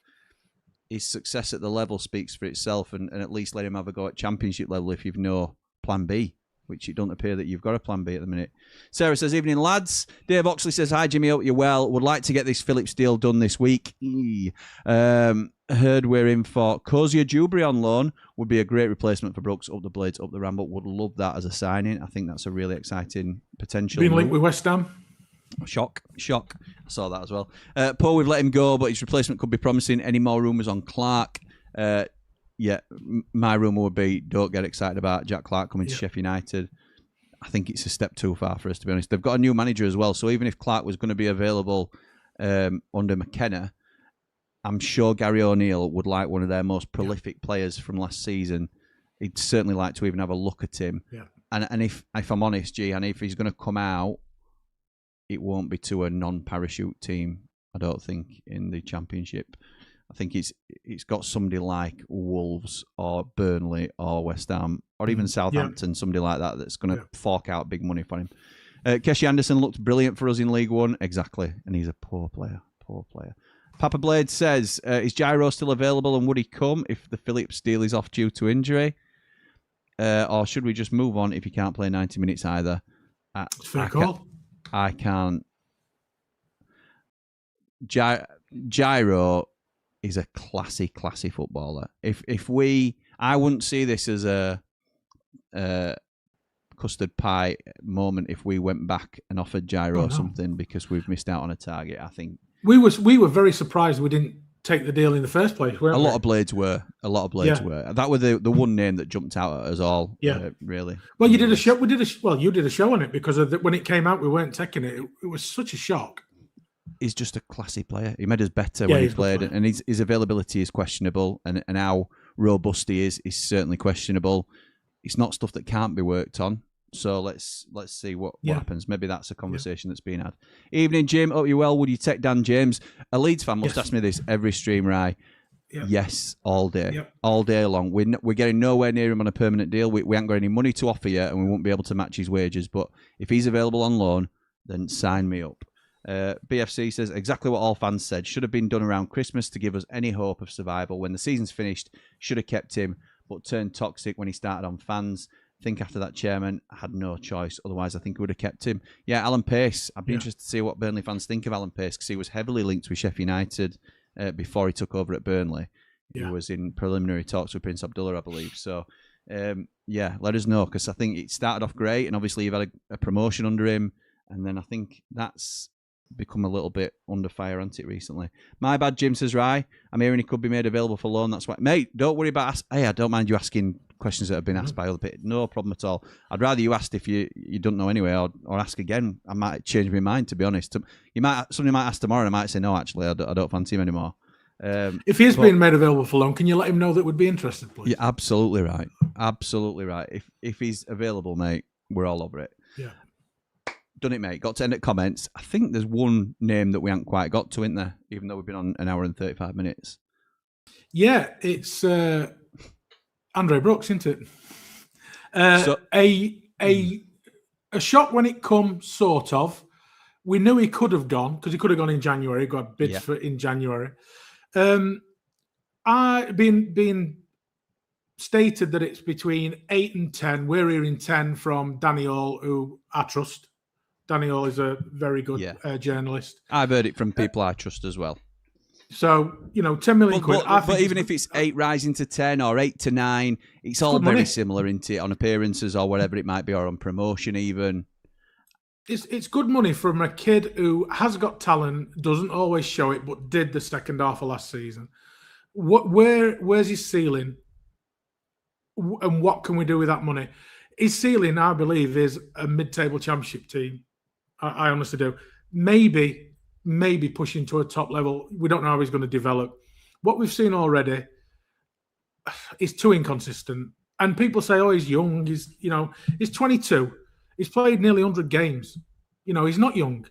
his success at the level speaks for itself, and at least let him have a go at championship level if you've no plan B, which it doesn't appear that you've got a plan B at the minute. Sarah says, evening lads. Dave Oxley says, hi Jimmy, hope you're well. Would like to get this Phillips deal done this week. Heard we're in for Kozia Dewberry on loan. Would be a great replacement for Brooks. Up the Blades, up the Ramble. Would love that as a signing. I think that's a really exciting potential. Being linked with West Ham. Shock. I saw that as well. Paul, we've let him go, but his replacement could be promising. Any more rumours on Clark? Yeah, my rumour would be don't get excited about Jack Clark coming to Sheffield United. I think it's a step too far for us, to be honest. They've got a new manager as well, so even if Clark was going to be available under McKenna, I'm sure Gary O'Neill would like one of their most prolific players from last season. He'd certainly like to even have a look at him. Yeah. And if I'm honest, G, and if he's going to come out, it won't be to a non-parachute team, I don't think, in the Championship. I think it's got somebody like Wolves or Burnley or West Ham or even Southampton, somebody like that that's going to fork out big money for him. Keshi Anderson looked brilliant for us in League One. Exactly. And he's a poor player. Papa Blade says, is Gyro still available and would he come if the Phillips deal is off due to injury? Or should we just move on if he can't play 90 minutes either? Fair call. I can't. Gyro is a classy footballer. I wouldn't see this as a custard pie moment if we went back and offered Gyro something because we've missed out on a target. I think we were very surprised we didn't take the deal in the first place. Weren't we? A lot of Blades were. That was the one name that jumped out at us all. Yeah, really. Well, you did a show. You did a show on it because when it came out, we weren't taking it. It was such a shock. He's just a classy player. He made us better when he played, and his availability is questionable, and how robust he is certainly questionable. It's not stuff that can't be worked on. So let's see what happens. Maybe that's a conversation that's being had. Evening, Jim. Hope you're well. Would you take Dan James? A Leeds fan must ask me this every stream, right? Yep. Yes, all day, all day long. We're getting nowhere near him on a permanent deal. We haven't got any money to offer yet, and we won't be able to match his wages. But if he's available on loan, then sign me up. BFC says exactly what all fans said. Should have been done around Christmas to give us any hope of survival. When the season's finished, should have kept him, but turned toxic when he started on fans. Think after that chairman had no choice. Otherwise, I think he would have kept him. Yeah, Alan Pace. I'd be interested to see what Burnley fans think of Alan Pace because he was heavily linked with Sheffield United before he took over at Burnley. He was in preliminary talks with Prince Abdullah, I believe. So, let us know because I think it started off great and obviously you've had a promotion under him. And then I think that's become a little bit under fire, hasn't it, recently? My bad, Jim says, Rye. I'm hearing he could be made available for loan. That's why. Mate, don't worry about I don't mind you asking questions that have been asked by other people. No problem at all. I'd rather you asked if you don't know anyway or ask again. I might change my mind, to be honest. Somebody might ask tomorrow and I might say, no, actually, I don't fancy him anymore. If he's being made available for loan, can you let him know that would be interested, please? You're absolutely right. Absolutely right. If he's available, mate, we're all over it. Yeah. Done it, mate. Got to end at comments. I think there's one name that we haven't quite got to, isn't there? Even though we've been on an hour and 35 minutes. Yeah, it's Andre Brooks, isn't it? A shock when it come, sort of. We knew he could have gone because he could have gone in January. Got bids for it in January. I been stated that it's between 8 and 10. We're hearing 10 from Danny Hall, who I trust. Danny Hall is a very good journalist. I've heard it from people I trust as well. So, 10 million quid. But even if it's 8 rising to 10 or 8 to 9, it's all very similar, isn't it? On appearances or whatever it might be, or on promotion even. It's good money from a kid who has got talent, doesn't always show it, but did the second half of last season. Where's his ceiling? And what can we do with that money? His ceiling, I believe, is a mid-table championship team. I honestly do. Maybe pushing to a top level. We don't know how he's going to develop. What we've seen already is too inconsistent. And people say, "Oh, he's young. He's 22. He's played nearly 100 games. He's not young.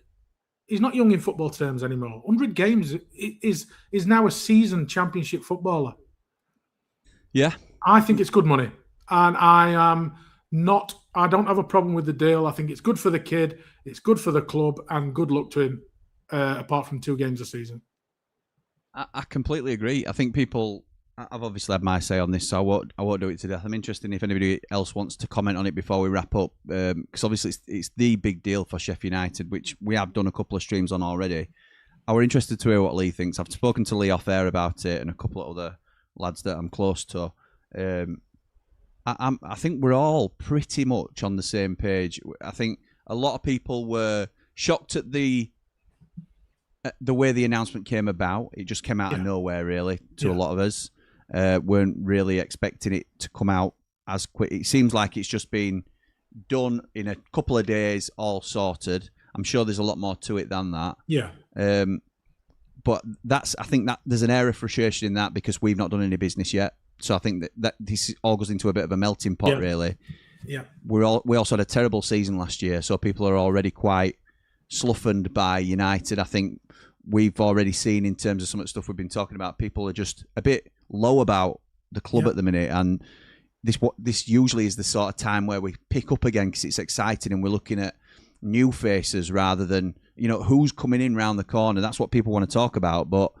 He's not young in football terms anymore. 100 games is now a seasoned championship footballer." Yeah. I think it's good money. And I don't have a problem with the deal. I think it's good for the kid. It's good for the club, and good luck to him, apart from 2 games a season. I completely agree. I think I've obviously had my say on this, so I won't do it to death. I'm interested if anybody else wants to comment on it before we wrap up, because obviously it's the big deal for Sheffield United, which we have done a couple of streams on already. I were interested to hear what Lee thinks. I've spoken to Lee off air about it and a couple of other lads that I'm close to. I think we're all pretty much on the same page. I think a lot of people were shocked at the way the announcement came about. It just came out of nowhere, really, to a lot of us. Weren't really expecting it to come out as quick. It seems like it's just been done in a couple of days, all sorted. I'm sure there's a lot more to it than that. Yeah. But I think that there's an air of frustration in that because we've not done any business yet. So I think that this all goes into a bit of a melting pot, really. Yeah. We also had a terrible season last year, so people are already quite sloughened by United. I think we've already seen in terms of some of the stuff we've been talking about, people are just a bit low about the club at the minute, and this usually is the sort of time where we pick up again because it's exciting and we're looking at new faces rather than who's coming in round the corner. That's what people want to talk about, but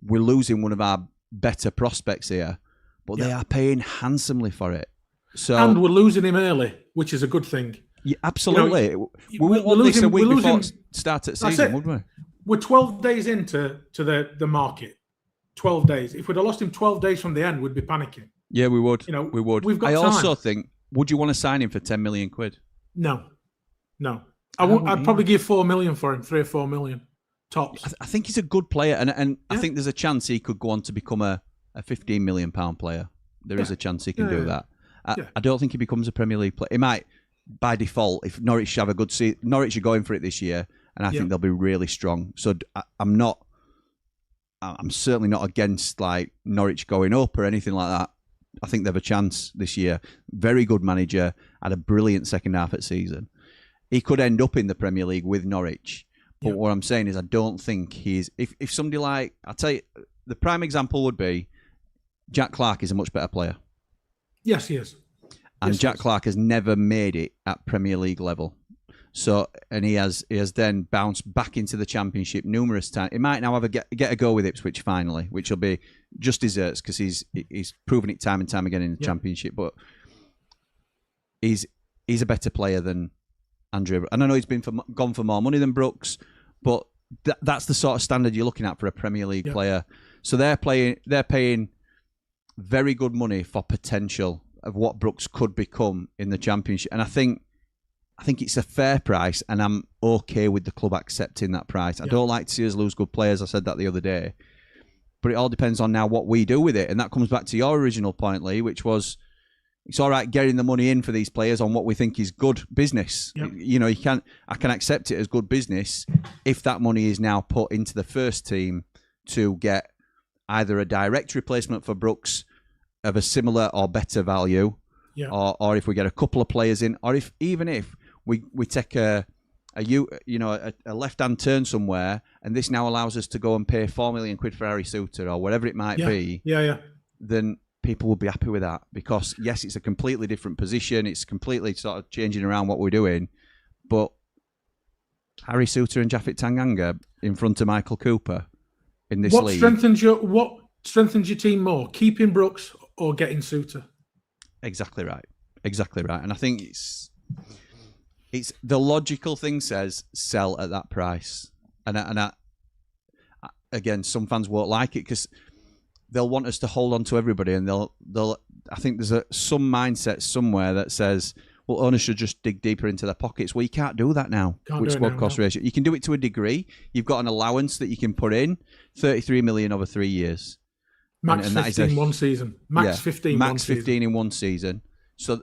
we're losing one of our better prospects here, but they are paying handsomely for it. So, and we're losing him early, which is a good thing. Yeah, absolutely. We wouldn't want this a week before start at season, would we? We're 12 days into the market. 12 days. If we'd have lost him 12 days from the end, we'd be panicking. Yeah, we would. We would. We've got I time. also think, would you want to sign him for 10 million quid? No. I'd probably give 4 million for him, 3 or 4 million tops. I think he's a good player, and I think there's a chance he could go on to become a 15 million pound player. There is a chance he can do that. I don't think he becomes a Premier League player. He might, by default, if Norwich have a good season. Norwich are going for it this year, and I think they'll be really strong. So I'm certainly not against like Norwich going up or anything like that. I think they have a chance this year. Very good manager, had a brilliant second half of season. He could end up in the Premier League with Norwich. But what I'm saying is I don't think he's... If somebody like... I'll tell you, the prime example would be Jack Clarke is a much better player. Yes, he is. And Jack Clarke has never made it at Premier League level. So, and he has then bounced back into the Championship numerous times. He might now have get a go with Ipswich finally, which will be just desserts because he's proven it time and time again in the Championship. But he's a better player than Andre. And I know he's gone for more money than Brooks, but that's the sort of standard you're looking at for a Premier League player. So they're paying very good money for potential of what Brooks could become in the Championship, and I think it's a fair price, and I'm okay with the club accepting that price. I don't like to see us lose good players. I said that the other day. But it all depends on now what we do with it. And that comes back to your original point, Lee, which was it's all right getting the money in for these players on what we think is good business. Yep. I can accept it as good business if that money is now put into the first team to get either a direct replacement for Brooks of a similar or better value, or if we get a couple of players in, or even if we take a a left-hand turn somewhere, and this now allows us to go and pay £4 million for Harry Souttar or whatever it might be. Yeah. Then people will be happy with that because yes, it's a completely different position. It's completely sort of changing around what we're doing, but Harry Souttar and Japhet Tanganga in front of Michael Cooper in this league. What strengthens your team more, keeping Brooks or getting Souttar? Exactly right. And I think it's the logical thing says sell at that price. And again, some fans won't like it because they'll want us to hold on to everybody, and they'll. I think there's some mindset somewhere that says, well, owners should just dig deeper into their pockets. Well, you can't do that now with squad cost ratio. You can do it to a degree. You've got an allowance that you can put in, 33 million over 3 years. Max 15 one season. Max 15 Max 15 in one season. So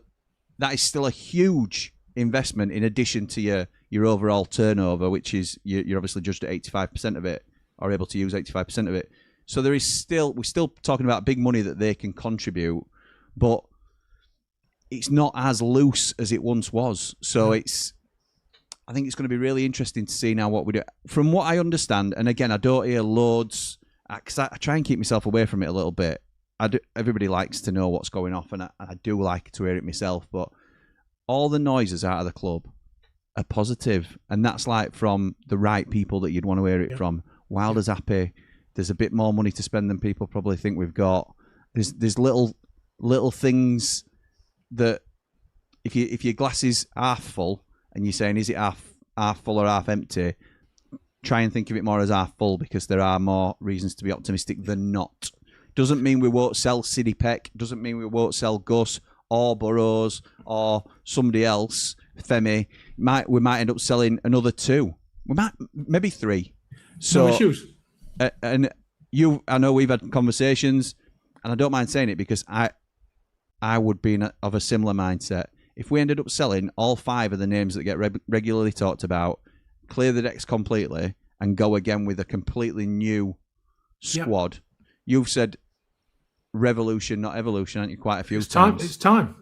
that is still a huge investment in addition to your overall turnover, which is you're obviously judged at 85% of it, or able to use 85% of it. So we're still talking about big money that they can contribute, but it's not as loose as it once was. So I think it's going to be really interesting to see now what we do. From what I understand, and again, I don't hear loads, because I try and keep myself away from it a little bit. Everybody likes to know what's going off, and I do like to hear it myself, but all the noises out of the club are positive, and that's like from the right people that you'd want to hear it from. Wilder's happy. There's a bit more money to spend than people probably think we've got. There's little things that if your glass is half full and you're saying, is it half full or half empty, try and think of it more as half full, because there are more reasons to be optimistic than not. Doesn't mean we won't sell Sidney Peck, doesn't mean we won't sell Gus or Burrows or somebody else, Femi. We might end up selling another 2. We might, maybe 3. So, no issues. And I know we've had conversations, and I don't mind saying it because I would be of a similar mindset. If we ended up selling all 5 of the names that get regularly talked about, clear the decks completely, and go again with a completely new squad. Yep. You've said revolution, not evolution, haven't you, quite a few times? It's time.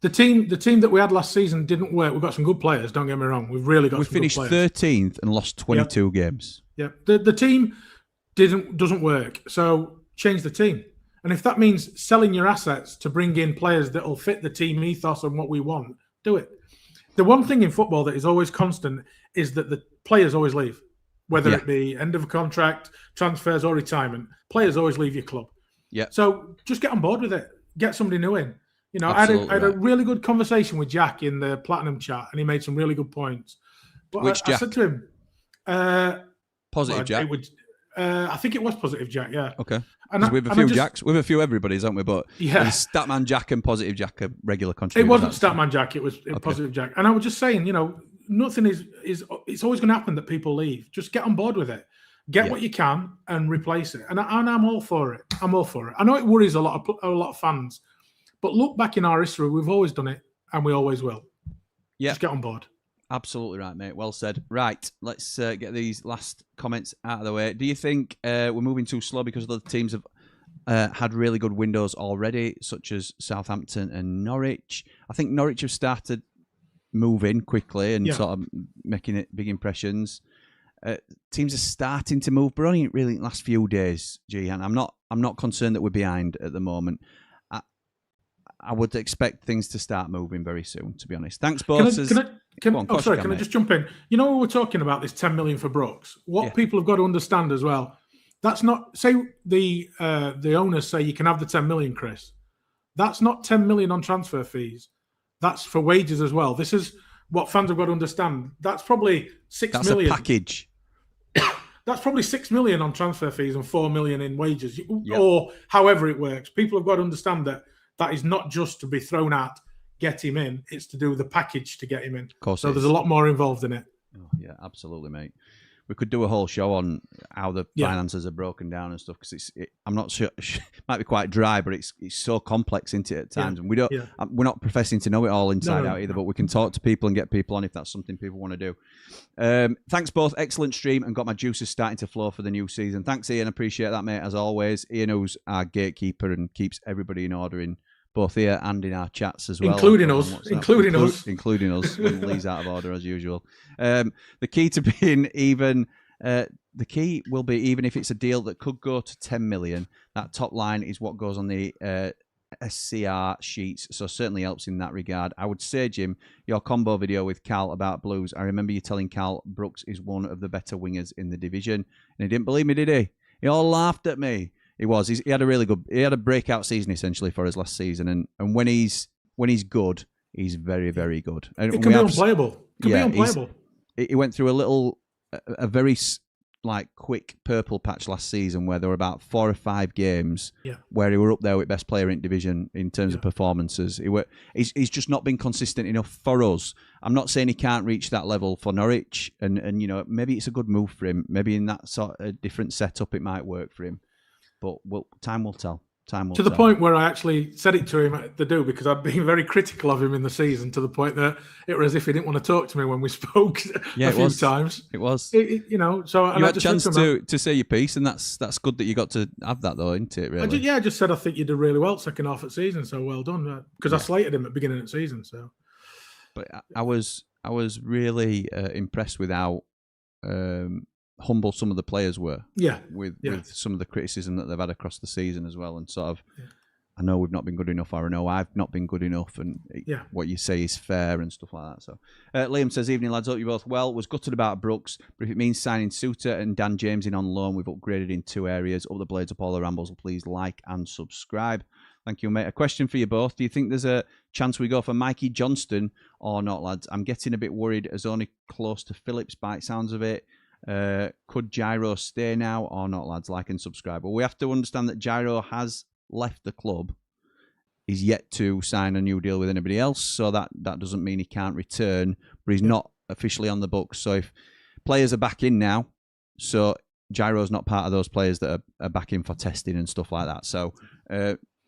The team that we had last season didn't work. We've got some good players, don't get me wrong. We've really got some good players. We finished 13th and lost 22 games. Yeah. The team doesn't work, so change the team. And if that means selling your assets to bring in players that will fit the team ethos and what we want, do it. The one thing in football that is always constant is that the players always leave, whether it be end of a contract, transfers, or retirement. Players always leave your club. Yeah. So just get on board with it. Get somebody new in. You know, I had a really good conversation with Jack in the Platinum chat, and he made some really good points. But Which Jack? I said to him, Positive Jack. I think it was Positive Jack. Yeah. Okay. And we have a few Jacks. We have a few everybody's, haven't we? But Statman Jack and Positive Jack are regular contributors. It wasn't Statman Jack. It was Positive Jack. And I was just saying, you know, nothing is. It's always going to happen that people leave. Just get on board with it. Get what you can and replace it. And I'm all for it. I'm all for it. I know it worries a lot of fans, but look back in our history, we've always done it, and we always will. Yeah. Just get on board. Absolutely right, mate. Well said. Right, let's get these last comments out of the way. Do you think we're moving too slow because other teams have had really good windows already, such as Southampton and Norwich? I think Norwich have started moving quickly and sort of making it big impressions. Teams are starting to move, but only really in the last few days, Gian. I'm not concerned that we're behind at the moment. I would expect things to start moving very soon, to be honest. Thanks, both. Can I just jump in? You know, we were talking about this 10 million for Brooks. What people have got to understand as well, that's not, say the owners say you can have the 10 million, Chris. That's not 10 million on transfer fees. That's for wages as well. This is what fans have got to understand. That's probably 6 million. That's a package. That's probably 6 million on transfer fees and 4 million in wages, or however it works. People have got to understand that is not just to be thrown at, get him in. It's to do with the package to get him in. Of course. So there's a lot more involved in it. Oh, yeah, absolutely, mate. We could do a whole show on how the finances are broken down and stuff, because I'm not sure, it might be quite dry, but it's so complex into it at times, and we're not professing to know it all inside out either. But we can talk to people and get people on if that's something people want to do. Thanks both, excellent stream, and got my juices starting to flow for the new season. Thanks, Ian, appreciate that, mate, as always. Ian, who's our gatekeeper and keeps everybody in order in both here and in our chats as well. Including on us. WhatsApp. Including us. When Lee's out of order as usual. The key to being even... the key will be, even if it's a deal that could go to 10 million, that top line is what goes on the SCR sheets, so certainly helps in that regard. I would say, Jim, your combo video with Cal about Blues, I remember you telling Cal Brooks is one of the better wingers in the division, and he didn't believe me, did he? He all laughed at me. He had a really good, he had a breakout season essentially for us last season, and when he's good, he's very, very good. And it can be unplayable. He went through a very quick purple patch last season where there were about 4 or 5 games where he were up there with best player in division in terms of performances. He's just not been consistent enough for us. I'm not saying he can't reach that level for Norwich, and you know, maybe it's a good move for him. Maybe in that sort of different setup it might work for him. But time will tell. To the point where I actually said it to him at the do, because I'd been very critical of him in the season, to the point that it was as if he didn't want to talk to me when we spoke a few times. It was. You know, so you had a chance to say your piece, and that's good that you got to have that, though, isn't it? Really? I just said I think you did really well second half of the season, so well done. Because I slated him at the beginning of the season. So, but I was really impressed with how humble some of the players were. With some of the criticism that they've had across the season as well, and sort of, I know we've not been good enough, or I know I've not been good enough, and what you say is fair and stuff like that. So Liam says, evening lads, hope you both well. Was gutted about Brooks, but if it means signing Suter and Dan James in on loan, we've upgraded in 2 areas. Up the blades up all the rambles. Please like and subscribe. Thank you, mate. A question for you both. Do you think there's a chance we go for Mikey Johnston or not, lads? I'm getting a bit worried as only close to Phillips by the sounds of it. Could Gyro stay now or not, lads? Like and subscribe. But we have to understand that Gyro has left the club. He's yet to sign a new deal with anybody else, so that doesn't mean he can't return, but he's not officially on the books. So if players are back in now, so Gyro's not part of those players that are back in for testing and stuff like that. So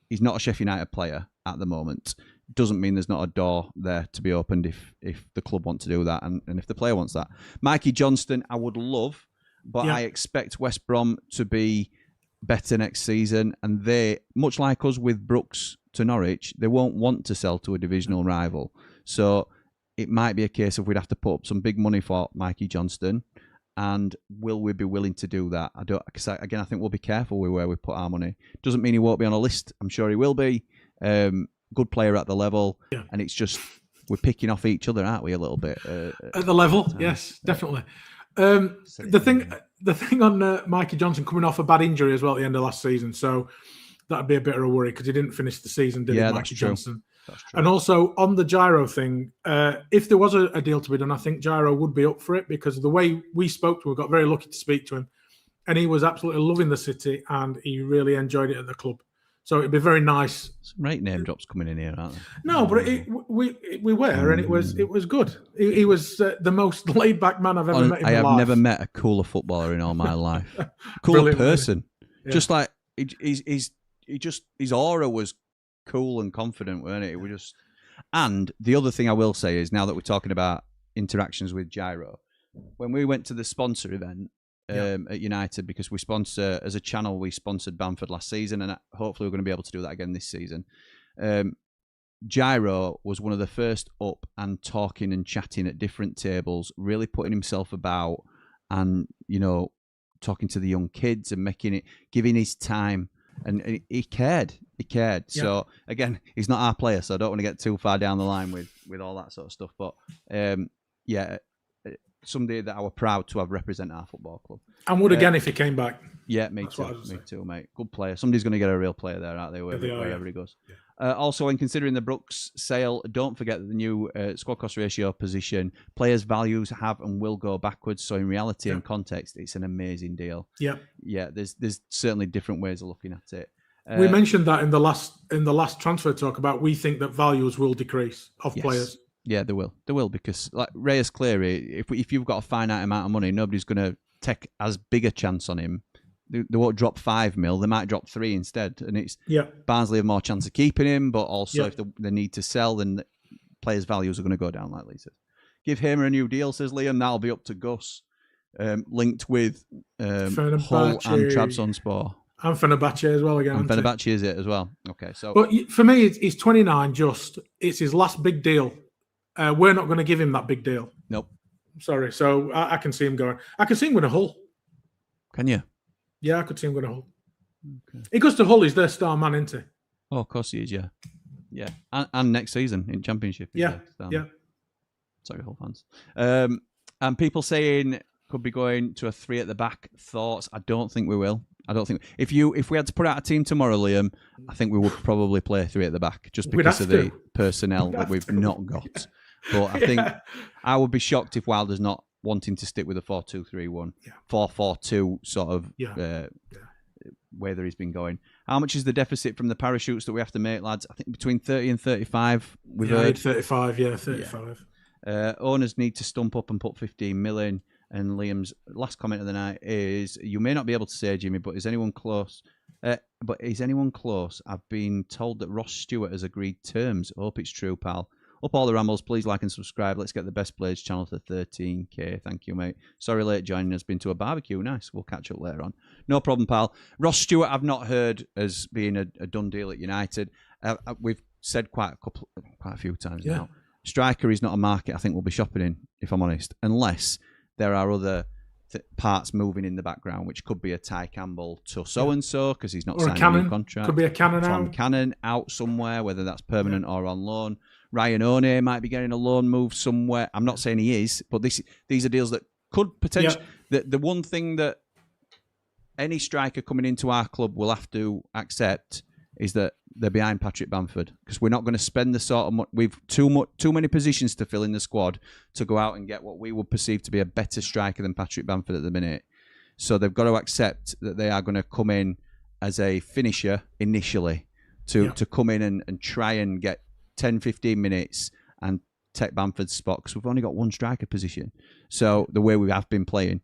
he's not a Sheffield United player at the moment. Doesn't mean there's not a door there to be opened if the club want to do that, and if the player wants that. Mikey Johnston, I would love, but I expect West Brom to be better next season, and they, much like us with Brooks to Norwich, they won't want to sell to a divisional rival. So it might be a case of we'd have to put up some big money for Mikey Johnston, and will we be willing to do that? I don't, because again, I think we'll be careful with where we put our money. Doesn't mean he won't be on a list. I'm sure he will be. Good player at the level, and it's just we're picking off each other, aren't we? A little bit at the level, yes, definitely. The thing on Mikey Johnson coming off a bad injury as well at the end of last season, so that'd be a bit of a worry because he didn't finish the season, did he, Mikey Johnson? That's true. And also on the Gyro thing, if there was a deal to be done, I think Gyro would be up for it, because the way we spoke to him, we got very lucky to speak to him, and he was absolutely loving the city and he really enjoyed it at the club. So it'd be very nice. Some right name drops coming in here, aren't there? No, but we were, and it was good. He was the most laid back man I've ever met in my life. I have never met a cooler footballer in all my life. Cooler person. Yeah. Just like his aura was cool and confident, weren't it? And the other thing I will say is, now that we're talking about interactions with Gyro, when we went to the sponsor event at United, because we sponsor, as a channel, we sponsored Bamford last season, and hopefully we're going to be able to do that again this season. Gyro was one of the first up and talking and chatting at different tables, really putting himself about, and talking to the young kids and giving his time, and he cared. Yeah. So again, he's not our player, so I don't want to get too far down the line with all that sort of stuff. But somebody that I were proud to have represent our football club. And would again if he came back. Yeah, me too, mate. Good player. Somebody's going to get a real player there, aren't they? Wherever he goes. Also, when considering the Brooks sale, don't forget that the new squad cost ratio position, players' values have and will go backwards. So in reality and context, it's an amazing deal. Yeah. There's certainly different ways of looking at it. We mentioned that in the last transfer talk about, we think that values will decrease of players. Yeah, they will, because like Reyes Cleary, if you've got a finite amount of money, nobody's going to take as big a chance on him. They won't drop 5 mil; they might drop 3 instead. And it's Barnsley have more chance of keeping him, but also if they need to sell, then the players' values are going to go down, like Lee says. Give Hamer a new deal, says Liam. That'll be up to Gus. Linked with Hull and Trabzonspor. And Fenerbahce as well again. And Fenerbahce is it as well. Okay, so but for me, he's 29. It's his last big deal. We're not going to give him that big deal. Nope. Sorry. So I can see him going. I can see him going to Hull. Can you? Yeah, I could see him going to Hull. Okay. He goes to Hull. He's their star man, isn't he? Oh, of course he is. Yeah. And next season in Championship. Yeah. Sorry, Hull fans. And people saying could be going to a 3 at the back. Thoughts? I don't think we will. I don't think if we had to put out a team tomorrow, Liam, I think we would probably play 3 at the back just because of the personnel that we've not got. But I think I would be shocked if Wilder's not wanting to stick with a 4-2-3-1, 4-4-2 sort of way that he's been going. How much is the deficit from the parachutes that we have to make, lads? I think between 30 and 35. We've heard 35. Yeah, 35. Owners need to stump up and put 15 million. And Liam's last comment of the night is, you may not be able to say, Jimmy, but is anyone close? I've been told that Ross Stewart has agreed terms. I hope it's true, pal. Up all the rambles, please like and subscribe. Let's get the Best Blades channel to 13k. Thank you, mate. Sorry late joining us. Been to a barbecue. Nice. We'll catch up later on. No problem, pal. Ross Stewart, I've not heard as being a done deal at United. We've said quite a few times now. Striker is not a market I think we'll be shopping in, if I'm honest, unless there are other parts moving in the background, which could be a Ty Campbell to so-and-so because he's not signed a new contract. Could be a Cannon Tom Cannon out somewhere, whether that's permanent or on loan. Ryan O'Neill might be getting a loan move somewhere. I'm not saying he is, but these are deals that could potentially... The one thing that any striker coming into our club will have to accept is that they're behind Patrick Bamford, because we're not going to spend the sort of money. We've too many positions to fill in the squad to go out and get what we would perceive to be a better striker than Patrick Bamford at the minute. So they've got to accept that they are going to come in as a finisher initially to come in and try and get 10, 15 minutes and take Bamford's spot, because we've only got one striker position. So the way we have been playing.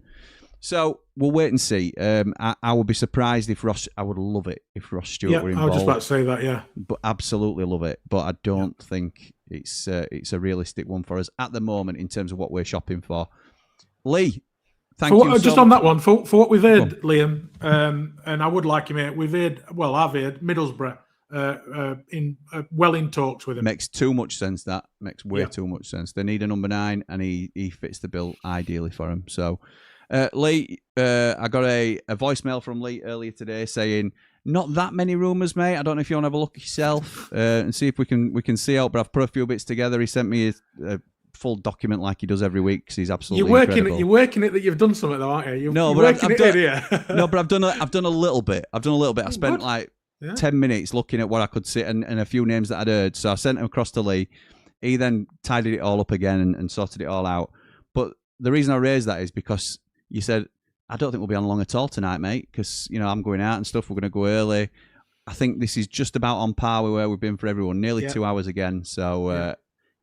So we'll wait and see. I would be surprised if Ross... I would love it if Ross Stewart were involved. I was just about to say that, But absolutely love it. But I don't think it's a realistic one for us at the moment in terms of what we're shopping for. Lee, thank you just on that one, for what we've heard, Liam, and I would like him here, I've heard Middlesbrough in talks with him. Makes too much sense, that. Makes way too much sense. They need a number 9 and he fits the bill ideally for him. So... Lee, I got a voicemail from Lee earlier today saying, not that many rumours, mate. I don't know if you want to have a look yourself and see if we can see out, but I've put a few bits together. He sent me a full document like he does every week because he's absolutely incredible. You're working it that you've done something though, aren't you? No, but I've done a little bit. I spent 10 minutes looking at what I could see and a few names that I'd heard. So I sent them across to Lee. He then tidied it all up again and sorted it all out. But the reason I raised that is because you said, I don't think we'll be on long at all tonight, mate, because, I'm going out and stuff. We're going to go early. I think this is just about on par with where we've been for everyone. Nearly 2 hours again. So,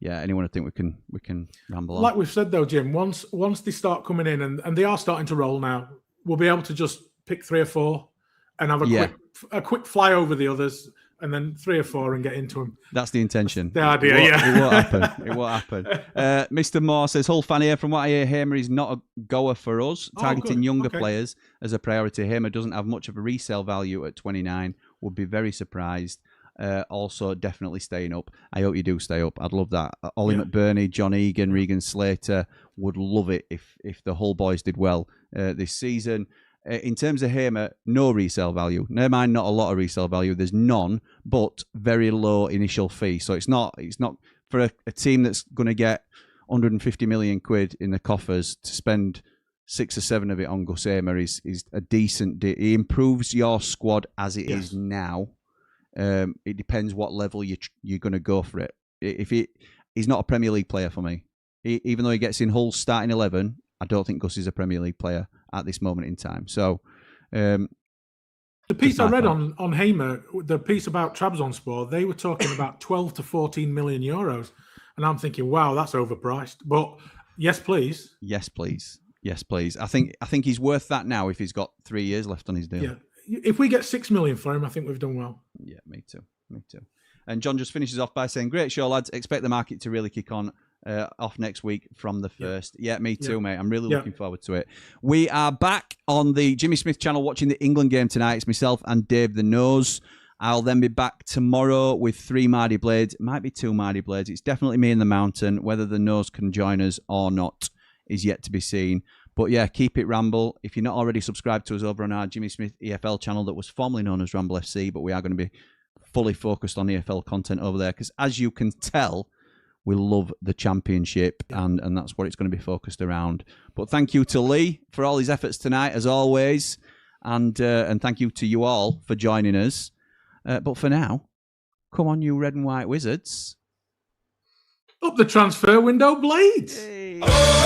anyone I think we can ramble on. Like we've said, though, Jim, once they start coming in, and they are starting to roll now, we'll be able to just pick 3 or 4 and have a quick fly over the others, and then 3 or 4 and get into them. That's the intention. That's the idea, It won't happen. It won't happen. Mr. Moore says, Hull fan here. From what I hear, Hamer is not a goer for us. Targeting younger players as a priority. Hamer doesn't have much of a resale value at 29. Would be very surprised. Also, definitely staying up. I hope you do stay up. I'd love that. Ollie McBurney, John Egan, Regan Slater would love it if the Hull boys did well this season. In terms of Hamer, no resale value. Never mind, not a lot of resale value. There's none, but very low initial fee. So it's not for a team that's going to get 150 million quid in the coffers to spend 6 or 7 of it on Gus Hamer is a decent deal. He improves your squad as it is now. It depends what level you're going to go for it. He's not a Premier League player for me. Even though he gets in Hull's starting 11, I don't think Gus is a Premier League player at this moment in time. So, the piece I read on Hamer, the piece about Trabzonspor, they were talking about 12 to 14 million euros, and I'm thinking, wow, that's overpriced. But yes, please. Yes, please. Yes, please. I think he's worth that now if he's got 3 years left on his deal. Yeah. If we get 6 million for him, I think we've done well. Yeah, me too. And John just finishes off by saying, great show, lads. Expect the market to really kick on off next week from the 1st. Yeah, me too, mate. I'm really Yeah. looking forward to it. We are back on the Jimmy Smith channel watching the England game tonight. It's myself and Dave the Nose. I'll then be back tomorrow with 3 Mardy Blades. It might be 2 Mardy Blades. It's definitely me in the mountain. Whether the Nose can join us or not is yet to be seen. But yeah, keep it Ramble. If you're not already subscribed to us over on our Jimmy Smith EFL channel that was formerly known as Ramble FC, but we are going to be fully focused on EFL content over there because, as you can tell, we love the Championship and that's what it's going to be focused around. But thank you to Lee for all his efforts tonight, as always. And thank you to you all for joining us. But for now, come on, you red and white wizards. Up the transfer window, Blades. Hey. Oh!